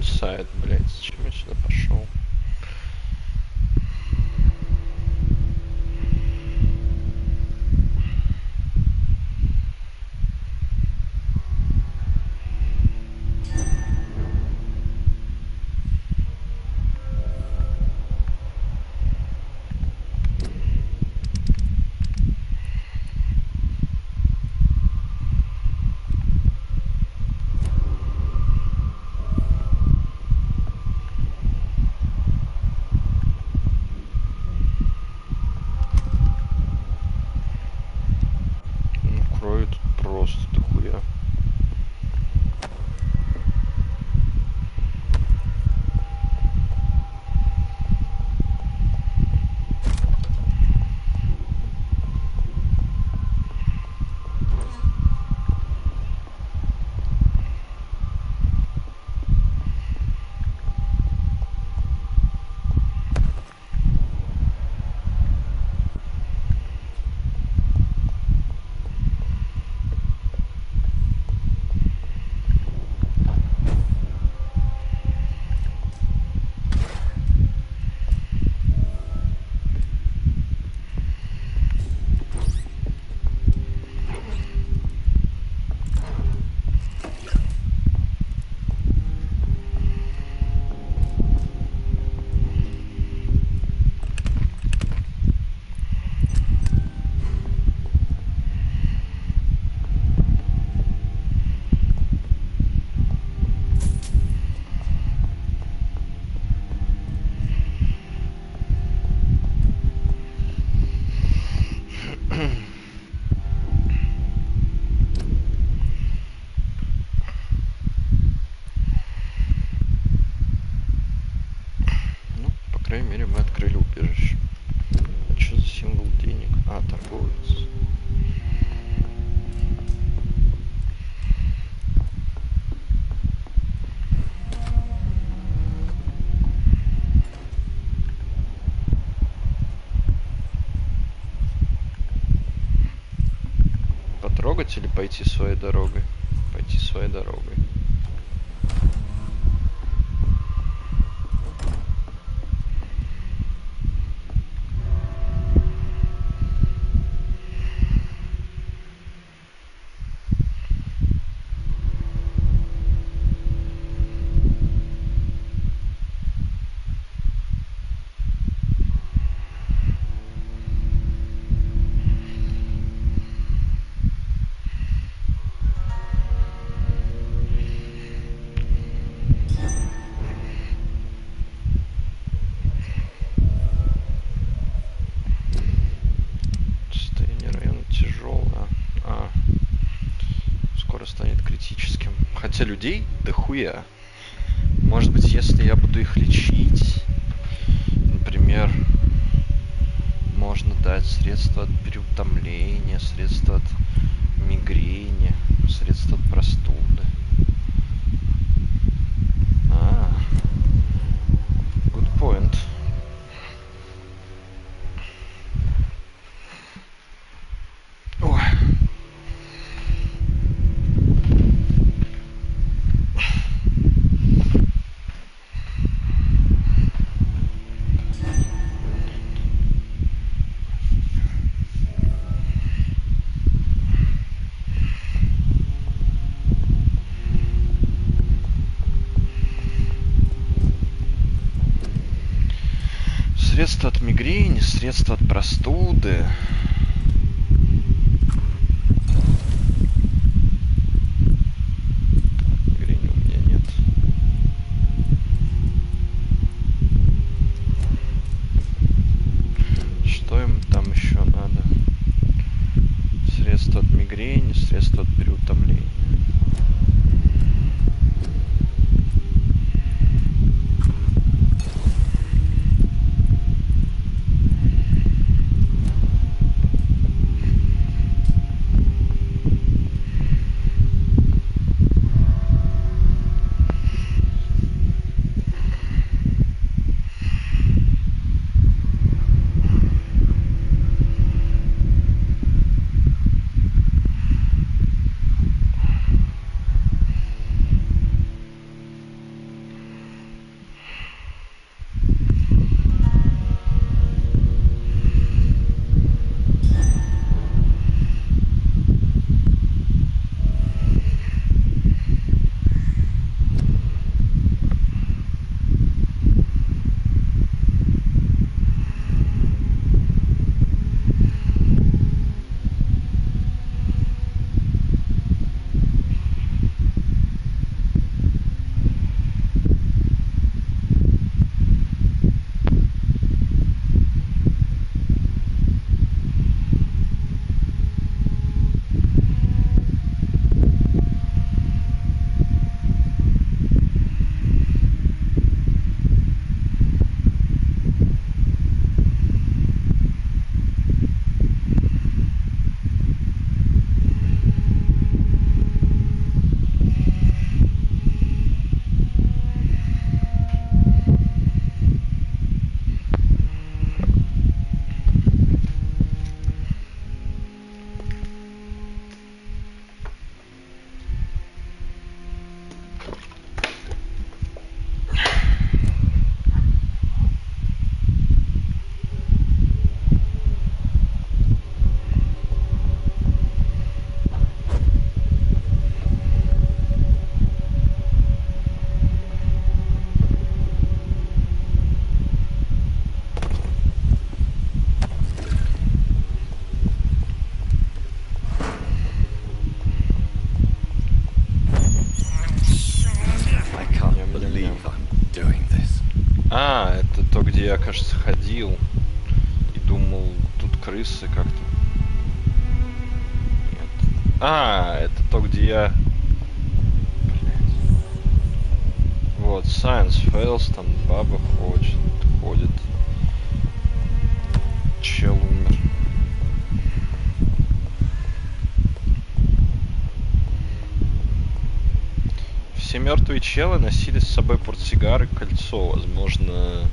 Сайт, блять, зачем я сюда пошел? Или пойти своей дорогой? Пойти своей дорогой. Людей дохуя. Может быть, если я буду их лечить, например, можно дать средства от переутомления, средства от мигрени, средства от простуды. Good point. Средства от мигрени, средства от простуды. Мигрени у меня нет. Что им там еще надо? Средства от мигрени, средства от переутомления. А, это то, где я, кажется, ходил и думал, тут крысы как-то. Нет. А, это то, где я... Блять. Вот, Science Fails, там баба ходит. Чел умер. Все мертвые челы носили с собой портсигар и кольцо. Возможно,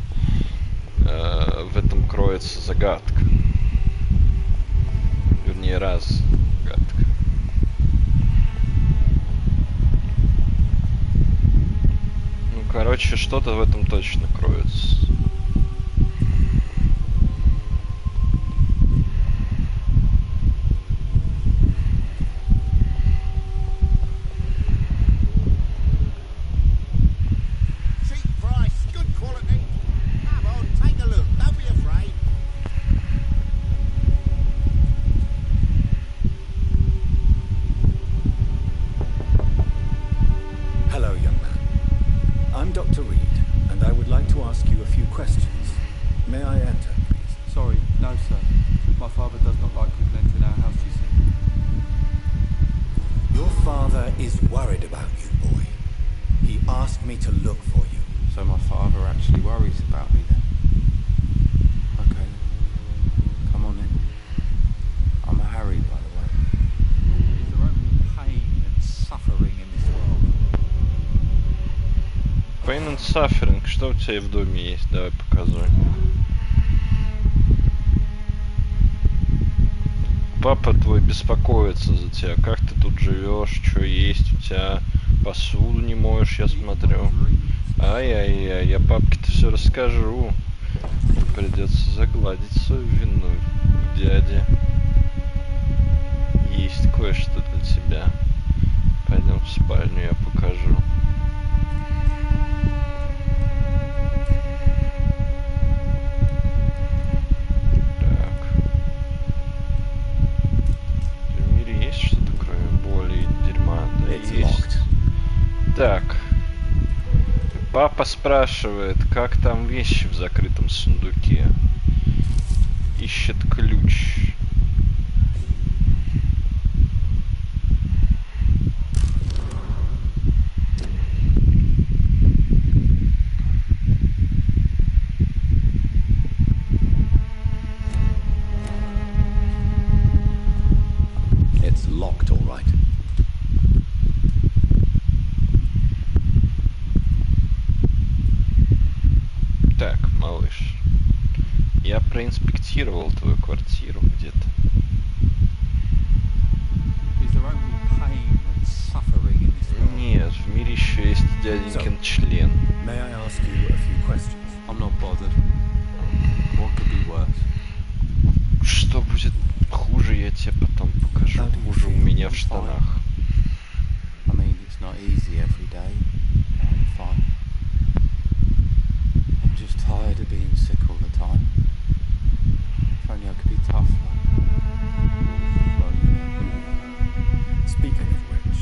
в этом кроется загадка. Вернее, разгадка. Ну, короче, что-то в этом точно кроется. Suffering, что у тебя в доме есть? Давай показывай. Папа твой беспокоится за тебя. Как ты тут живешь? Что есть у тебя? Посуду не моешь, я смотрю. Ай-яй-яй, я папке-то все расскажу. Придется загладить свою вину, дядя. Есть кое-что для тебя. Пойдем в спальню, я покажу. Так. Папа спрашивает, как там вещи в закрытом сундуке. Ищет ключ. It's locked, all right. Так, малыш. Я проинспектировал твою квартиру где-то. Is there only pain and suffering in this world? Нет, в мире еще есть дяденькин член. May I ask you a few questions? I'm not bothered. What could be worse? Что будет хуже, я тебе потом покажу. Хуже у меня в штанах. I mean, it's not easy every day. I'm fine. I'm just tired of being sick all the time. If only I could be tough, like. Well, you know. Speaking of which,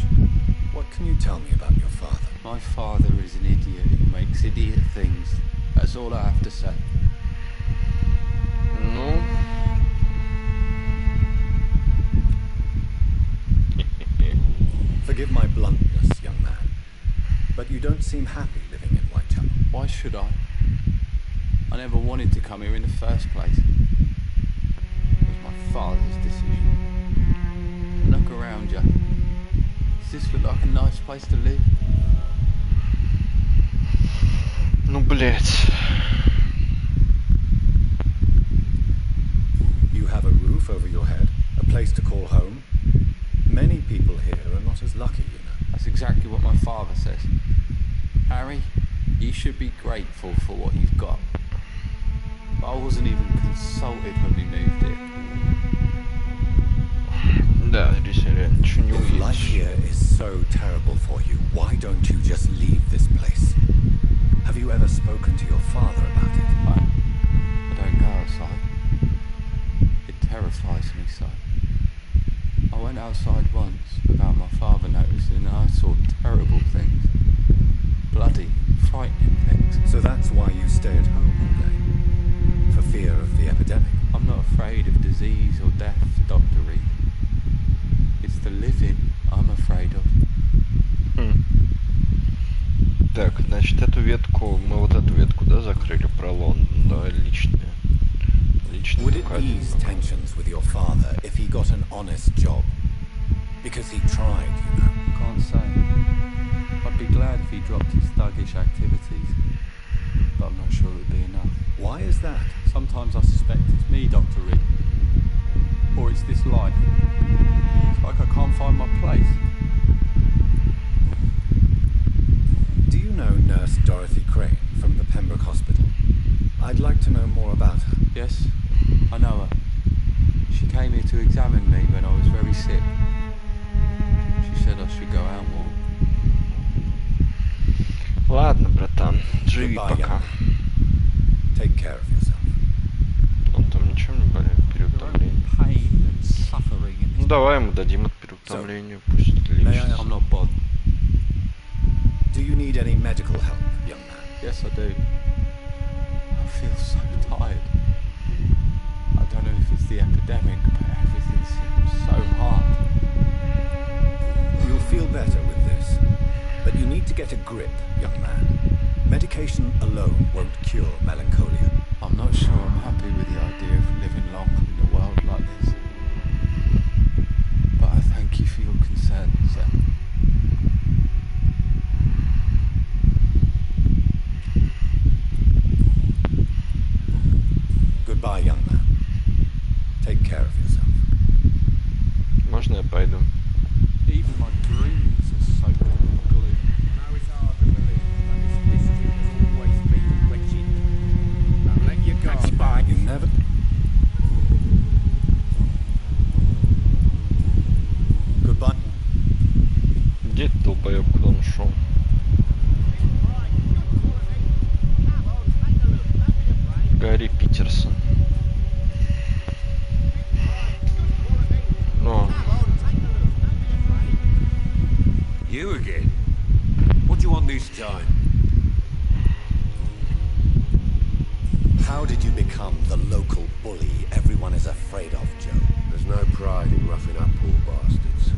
what can you tell me about your father? My father is an idiot who makes idiot things. That's all I have to say. Ну... Forgive my bluntness, young man, but you don't seem happy living in Whitechapel. Why should I? I never wanted to come here in the first place. It was my father's decision. Look around you. Does this look like a nice place to live? Ну, блядь. You have a roof over your head, a place to call home. Many people here are not as lucky, you know. That's exactly what my father says. Harry, you should be grateful for what you've got. But I wasn't even consulted when we moved here. Да, здесь реально ничего не If life увидишь. here is so terrible for you, why don't you just leave this place? Have you ever spoken to your father about it? I don't go outside. It terrifies me so. I went outside once without my father noticing and I saw terrible things. Bloody, frightening things. So that's why you stay at home all day? For fear of the epidemic? I'm not afraid of disease or death, Dr. Reed. It's the living I'm afraid of. Так, значит, эту ветку, мы вот эту ветку, да, закрыли про Лондон, да, личная. Личная Would it только один ease вопрос. tensions with your father if he got an honest job? Because he tried, you know. Can't say. I'd be glad if he dropped his thuggish activities. But I'm not sure it would be enough. Why is that? Sometimes I suspect it's me, Dr. Reed. Or it's this life. It's like I can't find my place. Do you know Nurse Dorothy Crane from the Pembroke Hospital? I'd like to know more about her. Yes, I know her. She came here to examine me when I was very sick. She said I should go out more. Ладно, братан, живи Goodbye, пока. young man. Take care of yourself. Он там ничего не болит, переутомление. Pain and suffering in Ну this. давай ему дадим от переутомления, пусть May I лечится. I'm not bothered. Do you need any medical help, young man? Yes, I do. I feel so tired. I don't know if it's the epidemic, but everything seems so hard. You'll feel better with this. But you need to get a grip, young man. Medication alone won't cure melancholia. I'm not sure I'm happy with the idea of living long in a world like this. But I thank you for your concern, sir. Goodbye, young man. Take care of yourself. Можно я пойду? Even my dreams are soaked in glue. Now it's hard to believe, but this history has always been wretched. Don't let your guard down. You never... Goodbye. Где этот долбоёб, куда он ушел? Гарри Питерсон. О, You again? What this time. How did you become the local bully everyone is afraid of, Joe? There's no pride in roughing up poor bastards.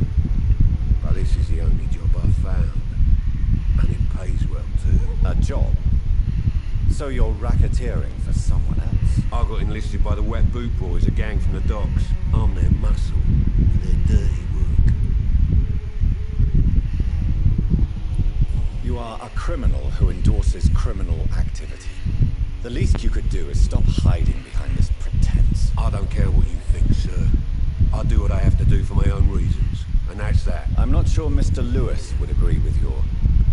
But this is the only job I've found. And it pays well, too. A job? So you're racketeering for someone else? I got enlisted by the Wet Boot Boys, a gang from the docks. I'm their muscle. For their dirty work. You are a criminal who endorses criminal activity. The least you could do is stop hiding behind this pretense. I don't care what you think, sir. I do what I have to do for my own reasons. And that's that. I'm not sure Mr. Lewis would agree with your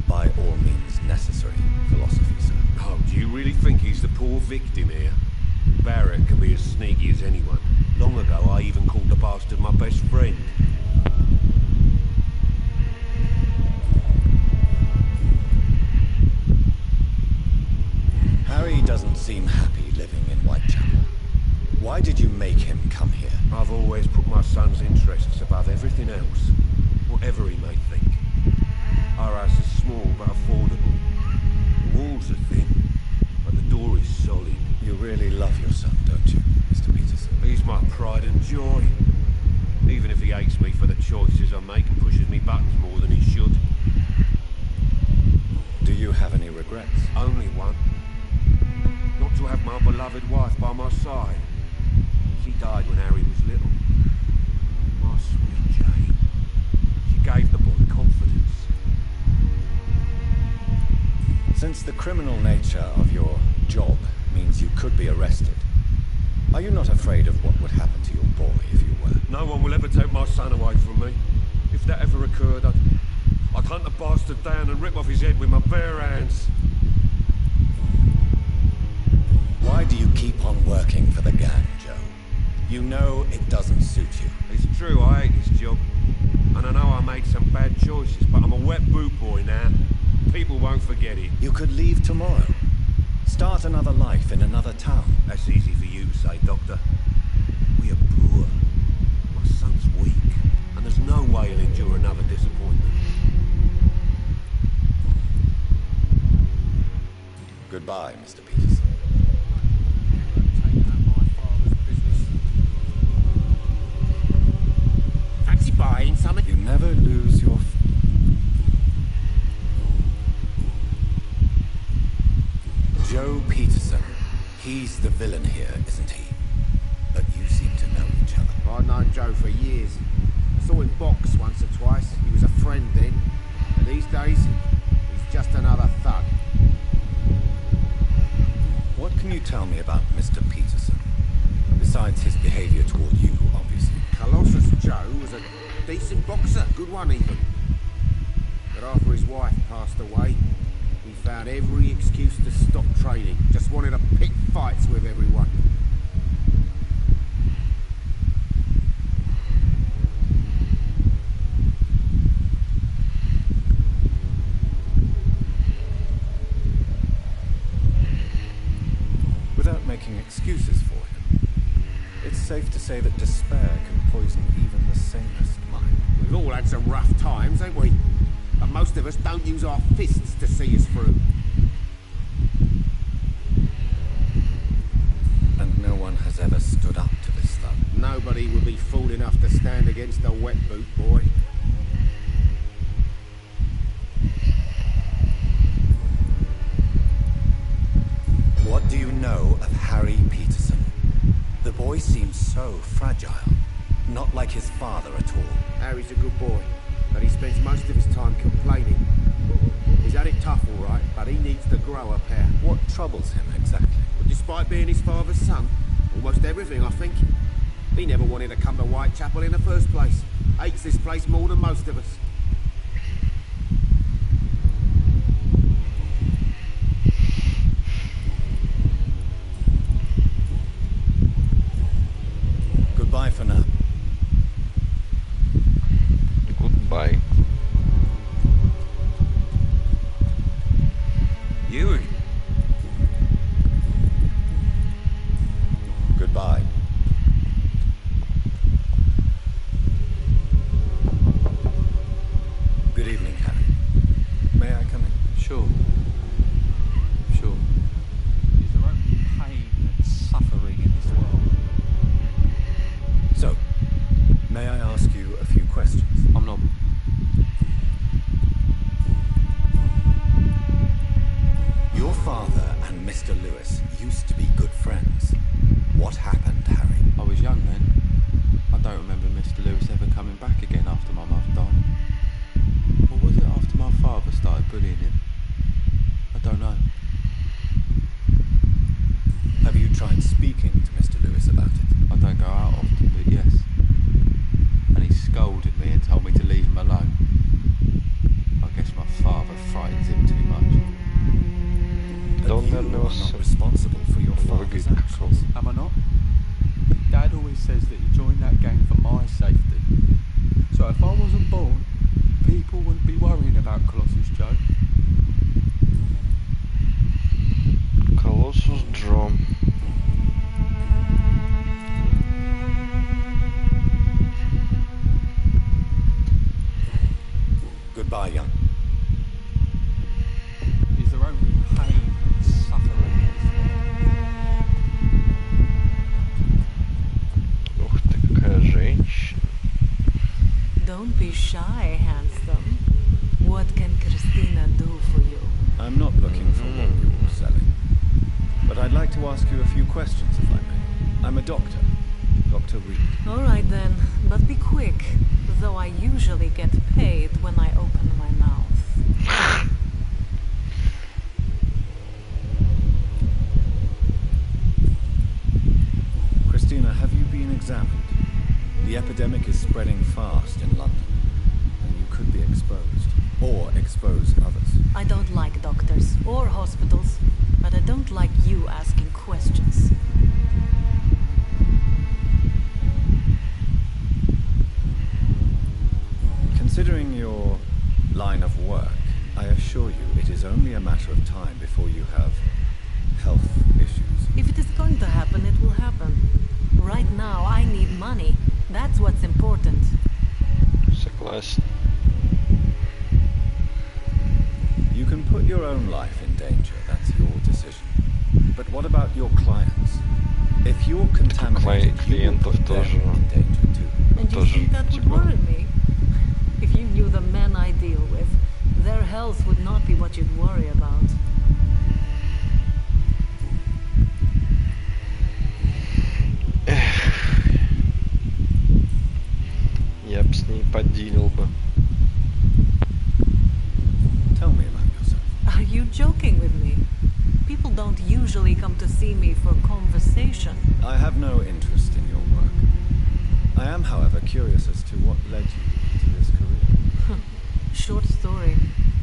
by all means necessary philosophy, sir. Oh, do you really think he's the poor victim here? Barrett can be as sneaky as anyone. Long ago, I even called the bastard my best friend. Harry doesn't seem happy living in Whitechapel. Why did you make him come here? I've always put my son's interests above everything else, whatever he may think. Our house is small but affordable. The walls are thin, but the door is solid. You really love your son, don't you, Mr. Peterson? He's my pride and joy. Even if he hates me for the choices I make and pushes me buttons more than he should. Do you have any regrets? Only one. Not to have my beloved wife by my side. She died when Harry was little. My sweet Jane. She gave the boy confidence. Since the criminal nature of your job means you could be arrested, are you not afraid of what would happen to your boy if you were? No one will ever take my son away from me. If that ever occurred, I'd hunt the bastard down and rip off his head with my bare hands. Why do you keep on working for the gang, Joe? You know it doesn't suit you. It's true, I hate this job. And I know I made some bad choices, but I'm a wet boot boy now. People won't forget it. You could leave tomorrow. Start another life in another town. That's easy for you to say, Doctor. We are poor. My son's weak, and there's no way he'll endure another disappointment. Goodbye, Mr. Peterson. Fancy buying something? You never lose your... Joe Peterson. He's the villain here, isn't he? But you seem to know each other. I've known Joe for years. I saw him box once or twice. He was a friend then. But these days, he's just another thug. What can you tell me about Mr. Peterson? Besides his behavior toward you, obviously. Colossus Joe was a decent boxer, good one even. But after his wife passed away, he found every excuse to stop training. Just wanted to pick fights with everyone. Without making excuses for him, it's safe to say that despair can poison even the sanest mind. We've all had some rough times, ain't we? But most of us don't use our fists to see us through. And no one has ever stood up to this thug. Nobody would be fool enough to stand against a wet boot boy. What do you know of Harry Peterson? The boy seems so fragile. Not like his father at all. Harry's a good boy, but he spends most of his time complaining. He's had it tough, all right, but he needs to grow a pair. What troubles him exactly? But despite being his father's son, almost everything, I think. He never wanted to come to Whitechapel in the first place. Hates this place more than most of us. Goodbye for now. Goodbye. You again? Goodbye. questions. I'm not. Your father and Mr. Lewis used to be good friends. What happened, Harry? I was young then. I don't remember Mr. Lewis ever coming back again after my mother died. Or was it after my father started bullying him? I don't know. Have you tried speaking to Mr. Lewis about it? I don't go out often, but yes. And he scolded me and told me to leave him alone. I guess my father frightens him too much. But you are not responsible for your father's actions. Am I not? Dad always says that he joined that gang for my safety. So if I wasn't born, people wouldn't be worrying about Colossus Joe. Colossus Joe. Goodbye, young. Is there only pain and suffering in this world? Ух ты, какая женщина. Don't be shy, handsome. What can Christina do for you? I'm not looking for what you're selling. But I'd like to ask you a few questions, if I may. I'm a doctor. Dr. Reed. All right then, but be quick. Though I usually get paid when I open my mouth. Christina, have you been examined? The epidemic is spreading fast in London, and you could be exposed, or expose others. I don't like doctors or hospitals, but I don't like you asking questions. Considering your line of work, I assure you it is only a matter of time before you have health issues. If it is going to happen, it will happen. Right now, I need money. That's what's important. Согласен. You can put your own life in danger, that's your decision. But what about your clients? If you're contaminated, you will put them in danger too. And you think that would worry me? If you knew the men I deal with, their health would not be what you'd worry about. Я б с ней поделил бы. Tell me about yourself. Are you joking with me? People don't usually come to see me for conversation. I have no interest in your work. I am, however, curious as to what led you to this career. Short story.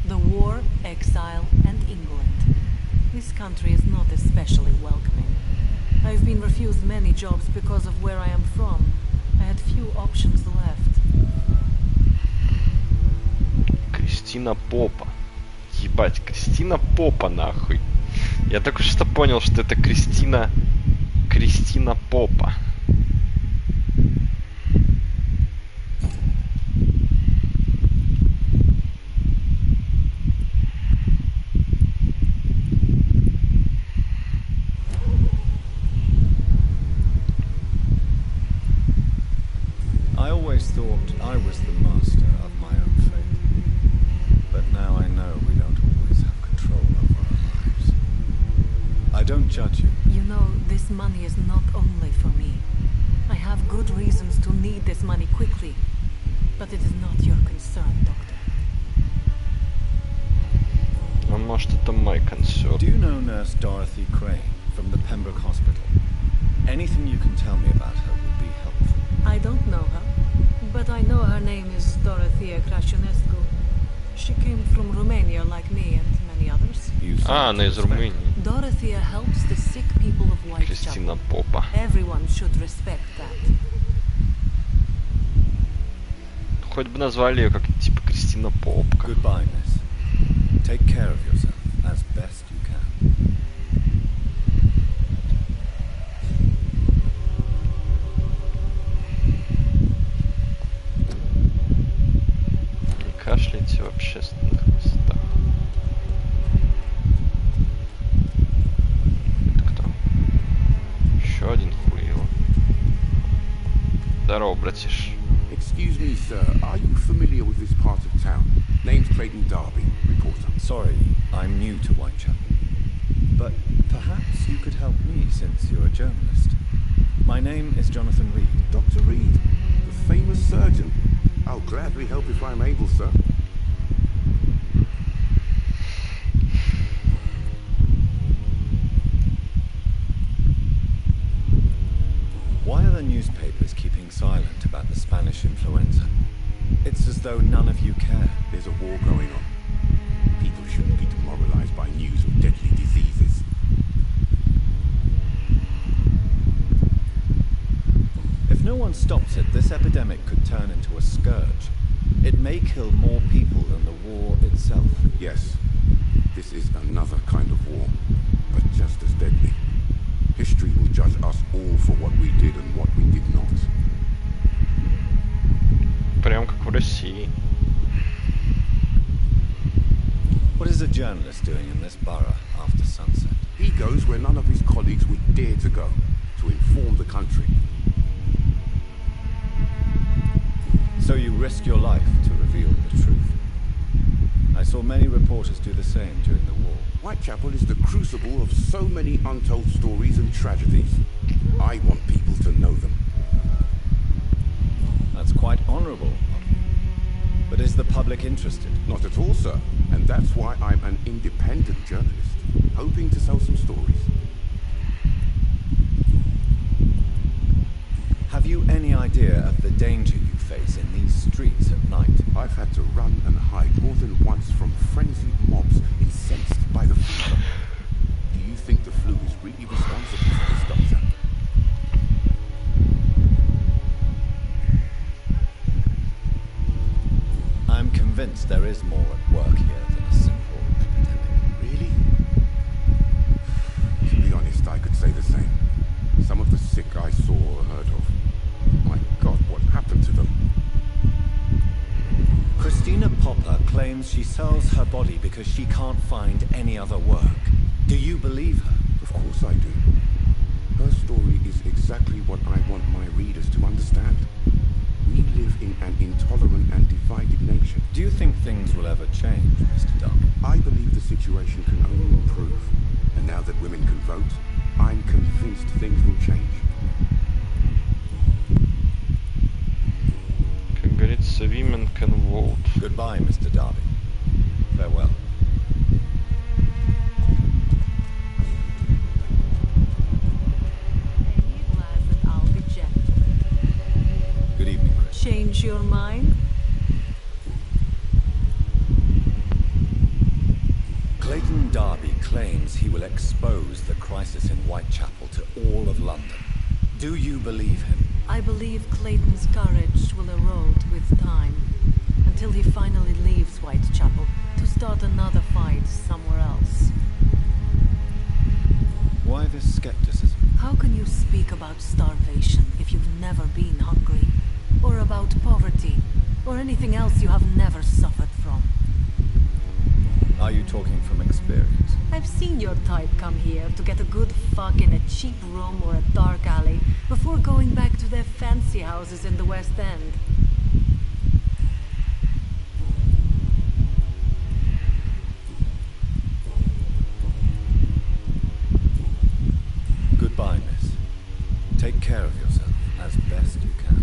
The war, exile, and England. This country is not especially welcoming. I've been refused many jobs because of where I am from. I had few options left. Кристина Попа. Ебать, Кристина Попа, нахуй. Я только что понял, что это Кристина Попа. I always thought I was the master of my own fate. But now I know we don't always have control over our lives. I don't judge you. You know, this money is not only for me. I have good reasons to need this money quickly. But it is not your concern, Doctor. А может, это мой концерт. Do you know Nurse Dorothy Crane from the Pembroke Hospital? Anything you can tell me about her would be helpful. I don't know her, but I know her name is Dorothea Crăciunescu. She came from Romania like me and many others. Она из Румынии. Dorothea helps the sick people of Кристина Whitechapel. Попа. Everyone should respect that. Хоть бы назвали ее как типа Кристина Попка. Goodbye, miss. Take care of yourself as best you can. Не кашляйте в общественных местах. Это кто? Еще один хуево. Здорово, братиш. Excuse me, sir. Are you familiar with this part of town? Name's Clayton Darby, reporter. Sorry, I'm new to Whitechapel. But perhaps you could help me since you're a journalist. My name is Jonathan Reed. Dr. Reed, the famous surgeon. I'll gladly help if I'm able, sir. Why are the newspapers keeping silent about the Spanish influenza? It's as though none of you care. There's a war going on. People shouldn't be demoralized by news of deadly diseases. If no one stops it, this epidemic could turn into a scourge. It may kill more people than the war itself. Yes, this is another kind of war, but just as deadly. History will judge us all for what we did and what we did not. Прям как в России. What is a journalist doing in this borough after sunset? He goes where none of his colleagues would dare to go, to inform the country. So you risk your life to reveal the truth. I saw many reporters do the same during the war. Whitechapel is the crucible of so many untold stories and tragedies. I want people to know them. That's quite honorable of you. But is the public interested? Not at all, sir. And that's why I'm an independent journalist, hoping to sell some stories. Have you any idea of the danger you face in these streets at night? I've had to run and hide more than once from frenzied mobs incensed by the fever. Do you think the flu is really responsible for this, Doctor? I'm convinced there is more at work here than a simple epidemic. Really? To be honest, I could say the same. Some of the sick I saw or heard of. My God, what happened to them? Christina Popper claims she sells her body because she can't find any other work. Do you believe her? Of course I do. Her story is exactly what I want my readers to understand. We live in an intolerant and divided nation. Do you think things will ever change, Mr. Darby? I believe the situation can only improve. And now that women can vote, I'm convinced things will change. Как говорится, women can vote. Goodbye, Mr. Darby. Farewell. Good evening, Chris. Change your mind? Clayton Darby claims he will expose the crisis in Whitechapel to all of London. Do you believe him? I believe Clayton's courage will erode with time, until he finally leaves Whitechapel to start another fight somewhere else. Why this skepticism? How can you speak about starvation if you've never been hungry? Or about poverty? Or anything else you have never suffered from? Are you talking from experience? I've seen your type come here to get a good fuck in a cheap room or a dark alley before going back to their fancy houses in the West End. Goodbye, miss. Take care of yourself as best you can.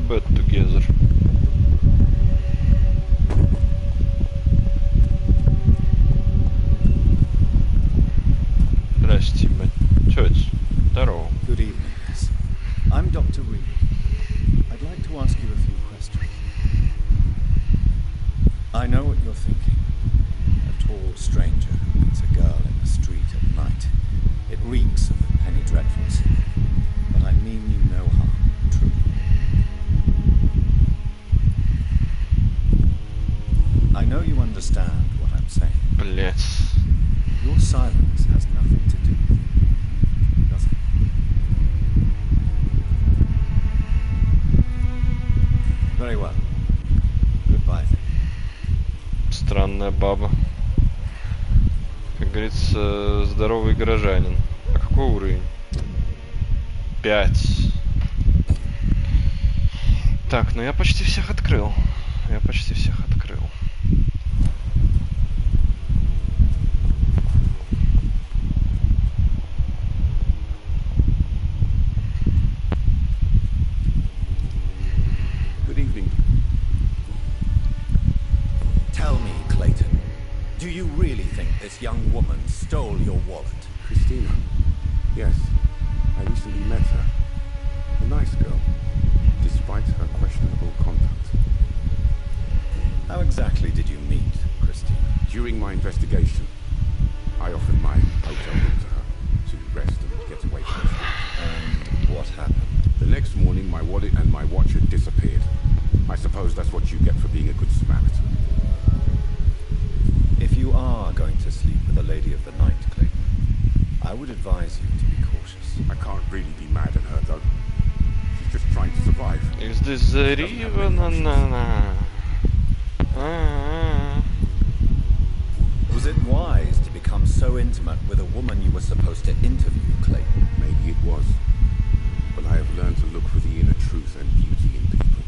bed together. Здрасте, тёть. Здорово. Good evening, miss. I'm Dr. Reed. I'd like to ask you a few questions. I know what you're thinking. A tall stranger who meets a girl in the street at night. It reeks of the penny dreadfuls. But I mean you no harm, truly. I know you understand what I'm saying. Блять. Your silence has nothing to do with it, does it? Very well. Goodbye then. Странная баба. Как говорится, здоровый горожанин. А какой уровень? 5. Так, ну я почти всех открыл. Good evening. Tell me, Clayton, do you really think this young woman stole your wallet? Christina. Yes. I recently met her. A nice girl, despite her questionable conduct. How exactly did you meet Christina? During my investigation, I offered my hotel room to her to rest and get away from the street. And what happened? The next morning, my wallet and my watch had disappeared. I suppose that's what you get for being a good Samaritan. If you are going to sleep with a lady of the night, Clayton, I would advise you to be cautious. I can't really be mad at her, though. She's just trying to survive. Is this Was it wise to become so intimate with a woman you were supposed to interview, Clayton? Maybe it was. But I have learned to look for the inner truth and beauty in people.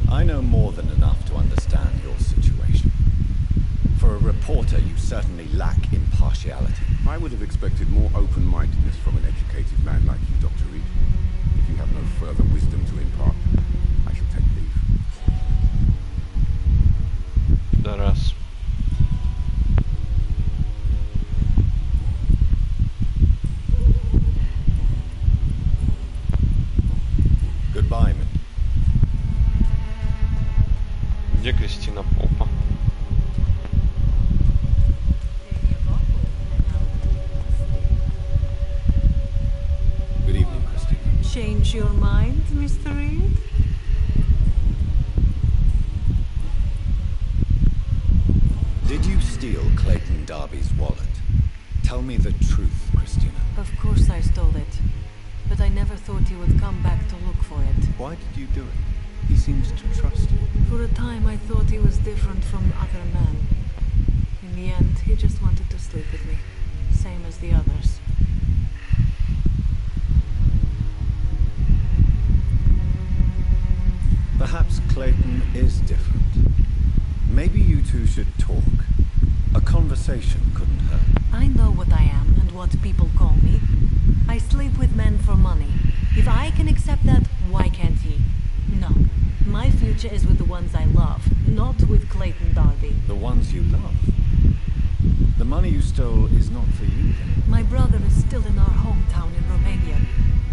I know more than enough to understand your situation. For a reporter, you certainly lack impartiality. I would have expected more open-mindedness from an educated man like you, Dr. Reed. If you have no further wisdom to impart, I shall take leave. Раз. Goodbye, man. Где Кристина Попа? Good evening, Christina. Change your mind, Mr. Reed? Did you steal Clayton Darby's wallet? Tell me the truth, Christina. Of course I stole it. But I never thought he would come back to look for it. Why did you do it? He seems to trust you. For a time I thought he was different from other men. In the end, he just wanted to sleep with me. Same as the others. Perhaps Clayton is different. Maybe you two should talk. A conversation couldn't hurt. I know what I am and what people call me. I sleep with men for money. If I can accept that, why can't he? No. My future is with the ones I love, not with Clayton Darby. The ones you love. The money you stole is not for you, then. My brother is still in our hometown in Romania.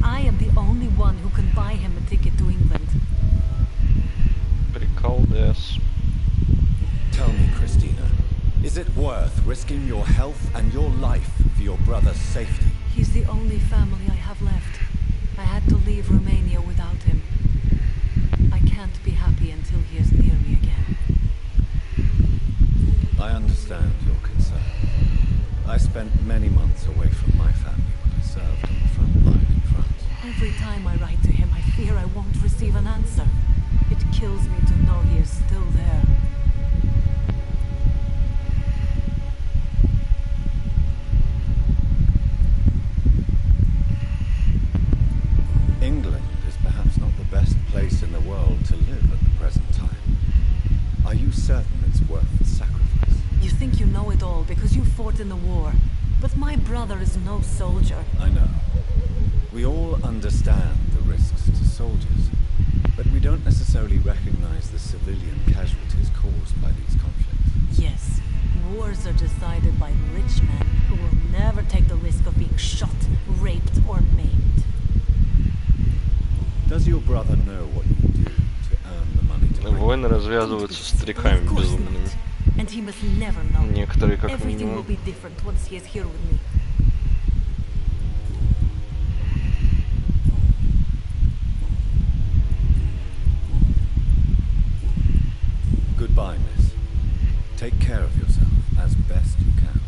I am the only one who can buy him a ticket to England. Прикол, yes. Tell me, Christina, is it worth risking your health and your life for your brother's safety? He's the only family I have left. I had to leave Romania without him. I can't be happy until he is near me again. I understand your concern. I spent many months away from my family when I served on the front line in France. Every time I write to him, I fear I won't receive an answer. It kills me to know he is still there. England is perhaps not the best place in the world to live at the present time. Are you certain it's worth the sacrifice? You think you know it all because you fought in the war. But my brother is no soldier. I know. understand the risks to soldiers, but we don't necessarily recognize the civilian casualties caused by these conflicts. Yes, wars are decided by rich men who will never take the risk of being shot, raped, or maimed. Does your brother know what you do to earn the money to bring? Войны развязываются стариками безумными. And he must never know. Некоторые как Everything will минимум. be different once he is here with me. Goodbye, miss. Take care of yourself as best you can.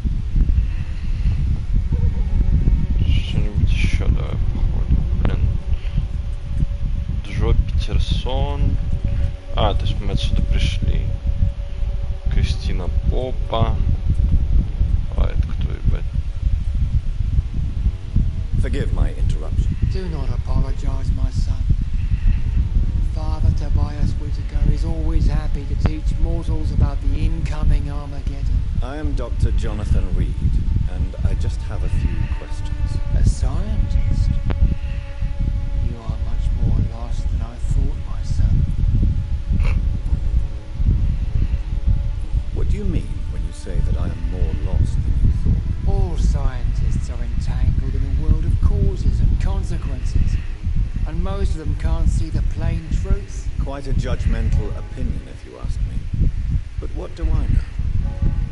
Что-нибудь еще, давай, походу. Блин. Джо Питерсон. А, то есть мы отсюда пришли. Кристина Попа. А, это кто, ебать? Forgive my interruption. Do not apologize, my son. Father Tobias Whitaker is always happy to teach mortals about the incoming Armageddon. I am Dr. Jonathan Reed, and I just have a few questions. A scientist? You are much more lost than I thought, my son. What do you mean when you say that I am more lost than you thought? All scientists are entangled in a world of causes and consequences, and most of them can't see the plain truth. Quite a judgmental opinion, if you ask me. But what do I know?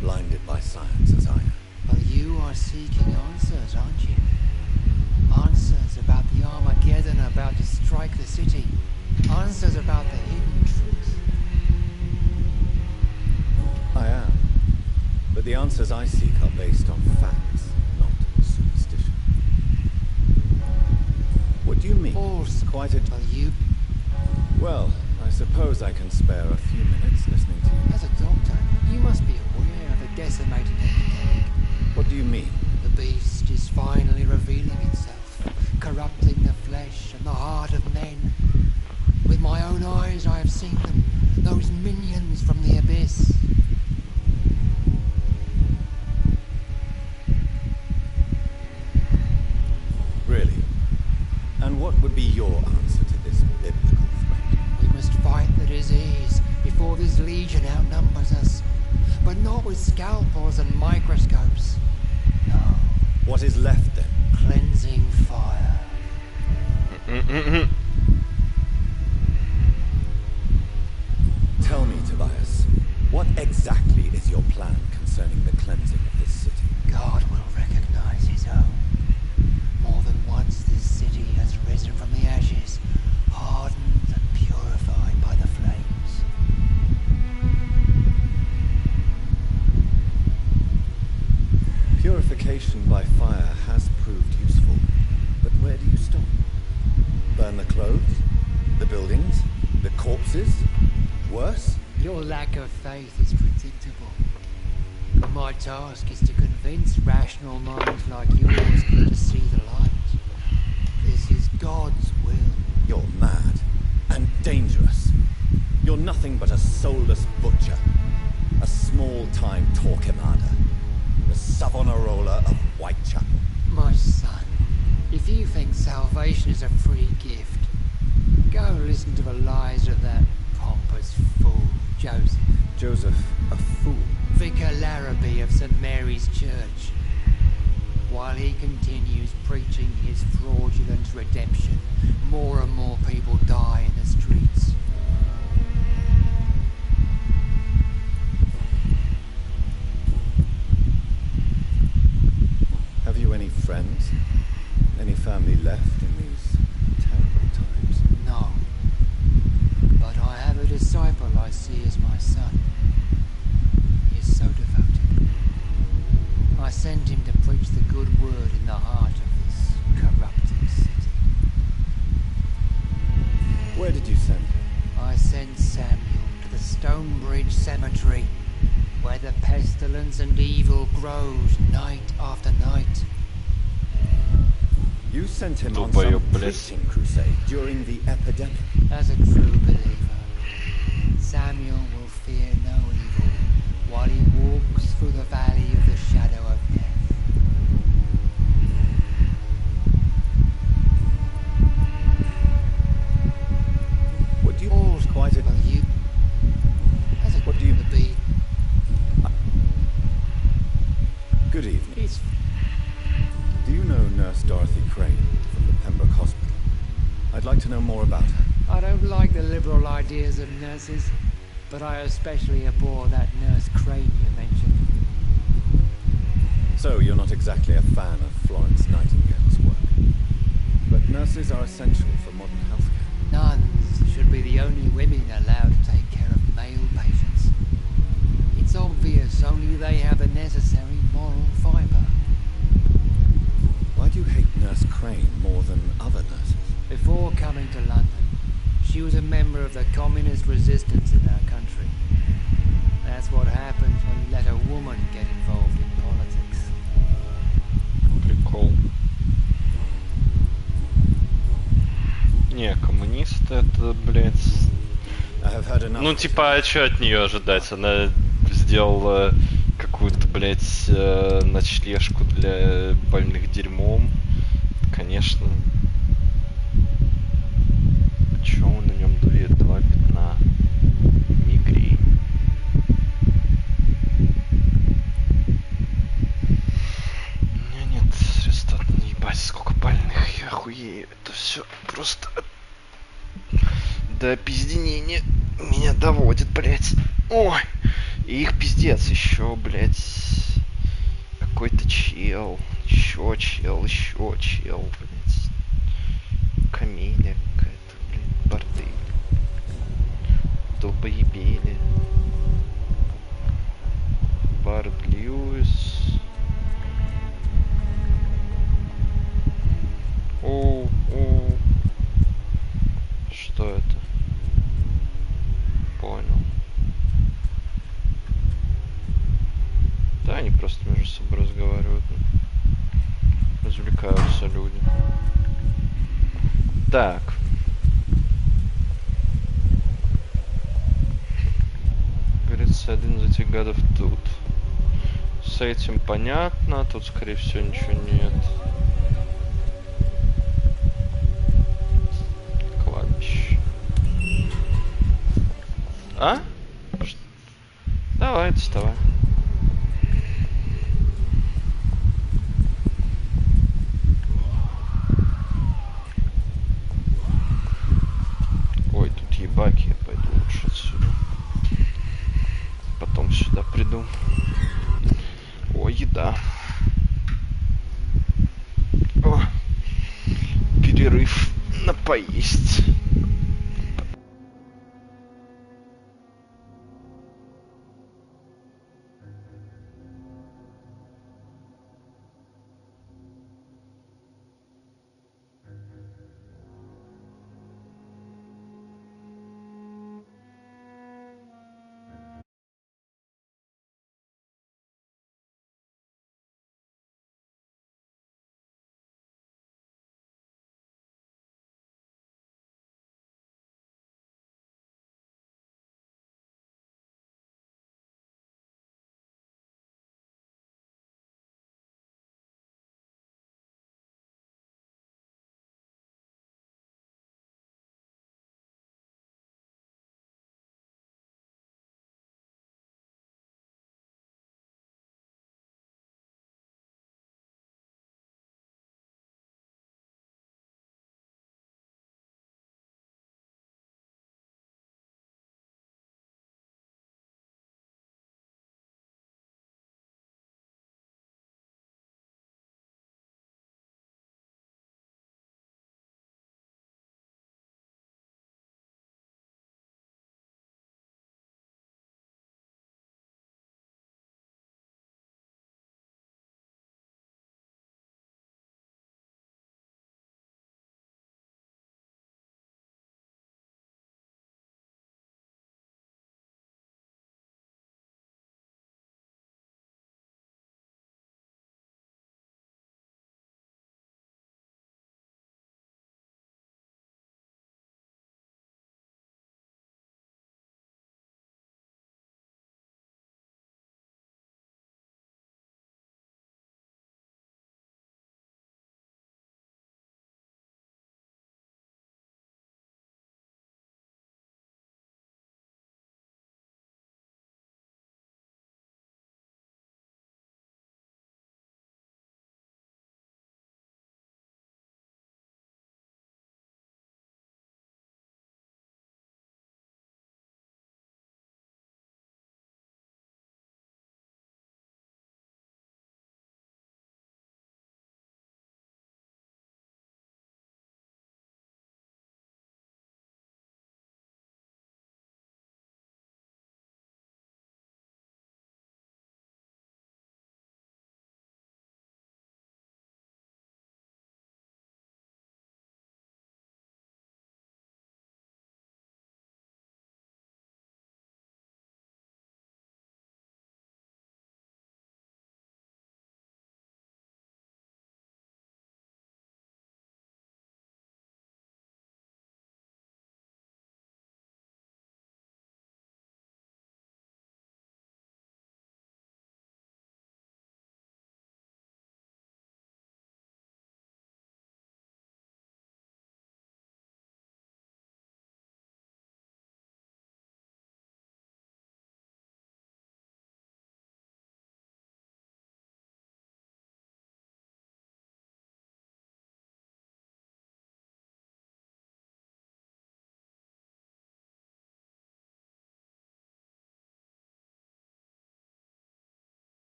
Blinded by science as I am. Well, you are seeking answers, aren't you? Answers about the Armageddon about to strike the city. Answers about the hidden truth. I am. But the answers I seek are based on facts, not superstition. What do you mean? Quite a... Well, you... Well, I suppose I can spare a few minutes listening to you. As a doctor, you must be aware of the decimating epidemic. What do you mean? The beast is finally revealing itself, corrupting the flesh and the heart of men. With my own eyes I have seen them, those minions from the abyss. Really? And what would be your answer to this biblical threat? We must fight the disease before this legion outnumbers us. But not with scalpels and microscopes. No. What is left then? Cleansing fire. Tell me, Tobias, what exactly is your plan concerning the cleansing of this city? God will recognize his own. More than once this city has risen from the ashes, hardened and purified by the flames. Purification by fire has proved useful, but where do you stop? Burn the clothes? The buildings? The corpses? Worse? Your lack of faith is predictable. But my task is to convince rational minds like yours to see the light. This is God's will. You're mad and dangerous. You're nothing but a soulless butcher. A small-time Torquemada. The Savonarola of Whitechapel. My son, if you think salvation is a free gift, go listen to the lies of that pompous fool, Joseph. Joseph, a fool? Vicar Larrabee of St. Mary's Church. While he continues preaching his fraudulent redemption, more and more people die in the streets. Have you any friends? Any family left in these terrible times? No. But I have a disciple I see as my son. He is so devoted. I sent him to preach the good word in the heart of this corrupted city. Where did you send him? I sent Samuel to the Stonebridge Cemetery, where the pestilence and evil grows night after night. You sent him on Долбоёб, some блядь. preaching crusade during the epidemic. As a true believer, Samuel will fear no evil while he walks through the valley of the shadow of death. like to know more about her. I don't like the liberal ideas of nurses, but I especially abhor that nurse Crane you mentioned. So, you're not exactly a fan of Florence Nightingale's work. But nurses are essential for modern healthcare. Nuns should be the only women allowed to take care of male patients. It's obvious only they have the necessary moral fibre. Why do you hate Nurse Crane more than other nurses? Before coming to London, she was a member of the communist resistance in our country. That's what happens when you let a woman get involved in politics. Прикол. Не, коммунисты это, блядь... Ну, типа, а что от нее ожидать? Она сделала какую-то, блядь, ночлежку для больных дерьмом. Конечно. Почему на нем дует 2 пятна? Мигрень. У меня нет средств, ебать, сколько больных, я охуею. Это все просто до опизденения меня доводит, блядь. Ой, и их пиздец еще, блядь. Какой-то чел, еще чел, блядь. Камиля какая-то, блядь, бордель. Долбоебели. Барт Льюис. О. Что это? Понял. Да, они просто между собой разговаривают. Развлекаются люди. Так. Говорится, один из этих гадов тут. С этим понятно. Тут, скорее всего, ничего нет. Кладбище. А? Давай, доставай. Ой, тут ебаки, я пойду лучше отсюда. Потом сюда приду. О, еда. О, перерыв на поесть.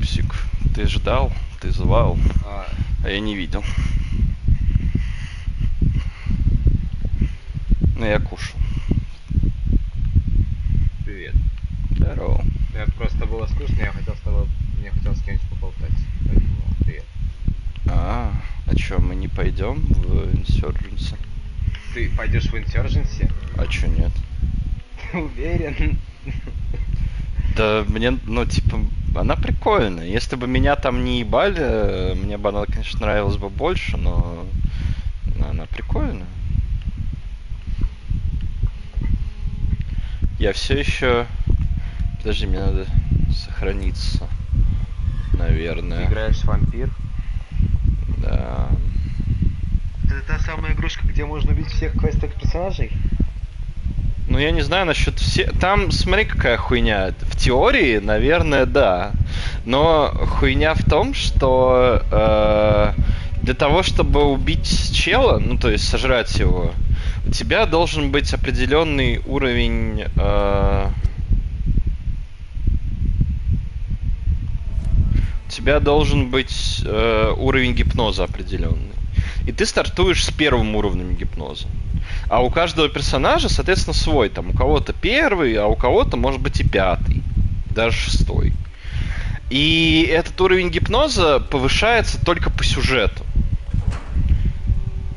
пупсик. Ты ждал, ты звал, а я не видел. Ну, я кушал. Привет. Здорово. Это просто было скучно, мне хотелось с кем-нибудь поболтать. Поэтому привет. А чё, мы не пойдем в Insurgency? Ты пойдешь в Insurgency? А чё нет? Ты уверен? Да мне, ну, типа, она прикольная. Если бы меня там не ебали, мне бы она, конечно, нравилась бы больше, но она прикольная. Я все еще... Подожди, мне надо сохраниться, наверное. Ты играешь в вампир? Да. Это та самая игрушка, где можно убить всех квестовых персонажей? Ну, я не знаю насчет всех... Там, смотри, какая хуйня. В теории, наверное, да. Но хуйня в том, что для того, чтобы убить чела, ну, то есть сожрать его, у тебя должен быть определенный уровень... У тебя должен быть уровень гипноза определенный. И ты стартуешь с первым уровнем гипноза. А у каждого персонажа, соответственно, свой. Там у кого-то первый, а у кого-то, может быть, и пятый. Даже шестой. И этот уровень гипноза повышается только по сюжету.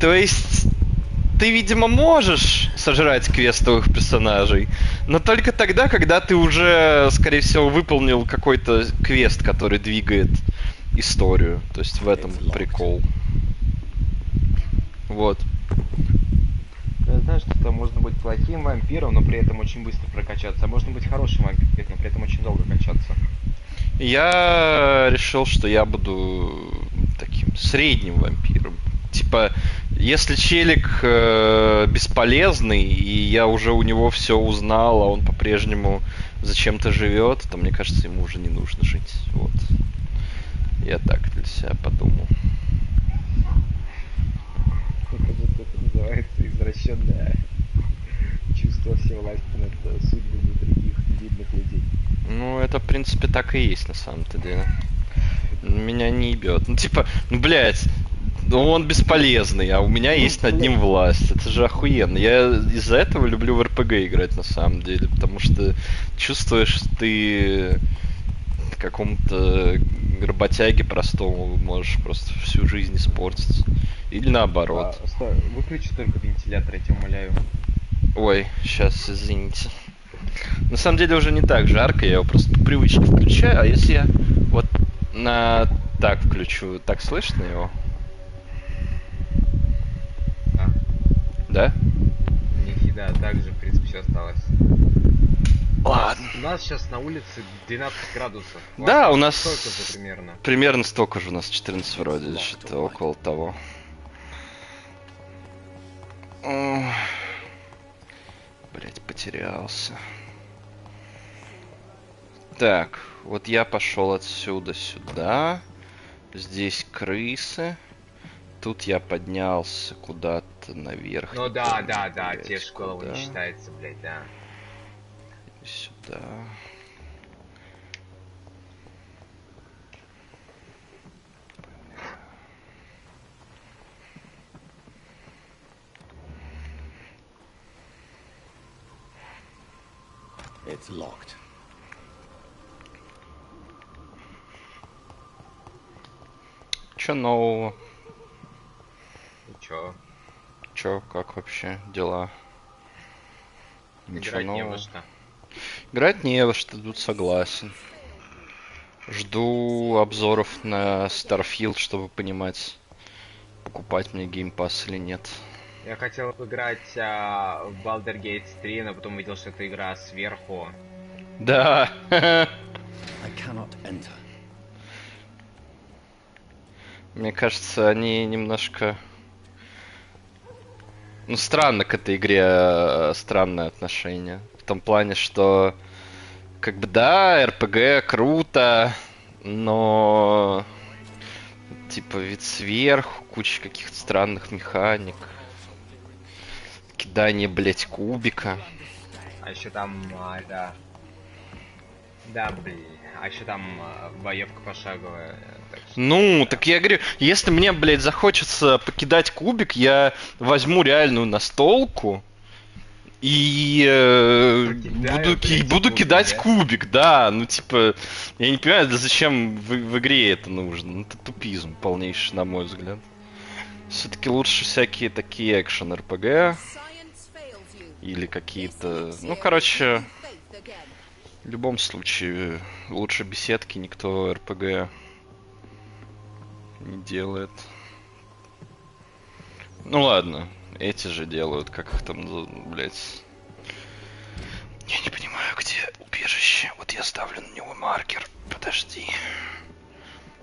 То есть ты, видимо, можешь сожрать квестовых персонажей, но только тогда, когда ты уже, скорее всего, выполнил какой-то квест, который двигает историю. То есть в этом прикол. Вот. Я знаю, что там можно быть плохим вампиром, но при этом очень быстро прокачаться. А можно быть хорошим вампиром, но при этом очень долго качаться. Я решил, что я буду таким средним вампиром. Типа, если челик бесполезный, и я уже у него все узнал, а он по-прежнему зачем-то живет, то мне кажется, ему уже не нужно жить. Вот. Я так для себя подумал. Это называется извращенное чувство всевласти над судьбами других невидных людей. Ну, это, в принципе, так и есть на самом-то деле. Меня не ебет. Ну, типа, ну, блядь, ну, он бесполезный, а у меня есть над ним власть. Это же охуенно. Я из-за этого люблю в РПГ играть, на самом деле. Потому что чувствуешь, что ты какому-то работяге простому можешь просто всю жизнь испортить. Или наоборот. Стой, выключи только вентилятор, я тебя умоляю. Ой, сейчас, извините. На самом деле уже не так жарко, я его просто по привычке включаю. А если я вот на так включу, так слышно его? Да? Нифига, так же, в принципе, все осталось. Ладно. У нас сейчас на улице 12 градусов. Да, у нас столько же примерно. Примерно столько же у нас, 14 вроде, что-то около того. Блять, потерялся. Так, вот я пошел отсюда сюда. Здесь крысы. Тут я поднялся куда-то наверх. Ну да, тебе школа не считается, блять, да. Сюда. It's locked. Чё нового? Ничего. Чё, как вообще дела? Играть не во что. Играть не во что, тут согласен. Жду обзоров на Starfield, чтобы понимать, покупать мне Game Pass или нет. Я хотел поиграть в Baldur's Gate 3, но потом увидел, что это игра сверху. Да. I cannot enter. Мне кажется, они немножко... Ну, странно к этой игре, странное отношение. В том плане, что... Как бы, да, РПГ круто, но... Типа, вид сверху, куча каких-то странных механик. Кидание, блять, кубика. А еще там, да... Да, блин. А еще там боевка пошаговая. Так что, Ну, да. так я говорю, если мне, блядь, захочется покидать кубик, я возьму реальную настолку и Покидаю, буду кубик, кидать да? кубик, да. Ну, типа, я не понимаю, да зачем в игре это нужно. Ну, это тупизм полнейший, на мой взгляд. Все-таки лучше всякие такие экшен-РПГ или какие-то... Ну, короче, в любом случае, лучше беседки никто РПГ не делает. Ну ладно, эти же делают, как их там, блять. Я не понимаю, где убежище. Вот я ставлю на него маркер. Подожди.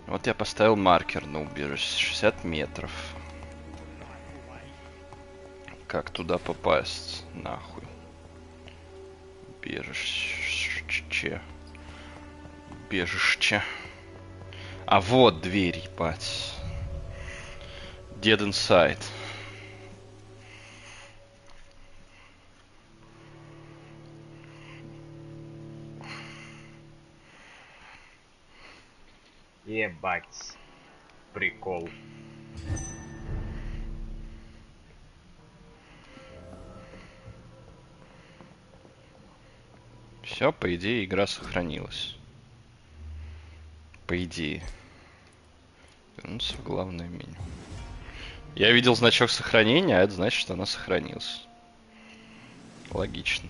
Вот я поставил маркер на убежище. 60 метров. Как туда попасть? Нахуй. Убежище. Убежище. А вот дверь, ебать. Dead Inside. Ебать. Прикол. Все, по идее, игра сохранилась. По идее. Вернуться в главное меню. Я видел значок сохранения, а это значит, что она сохранилась. Логично.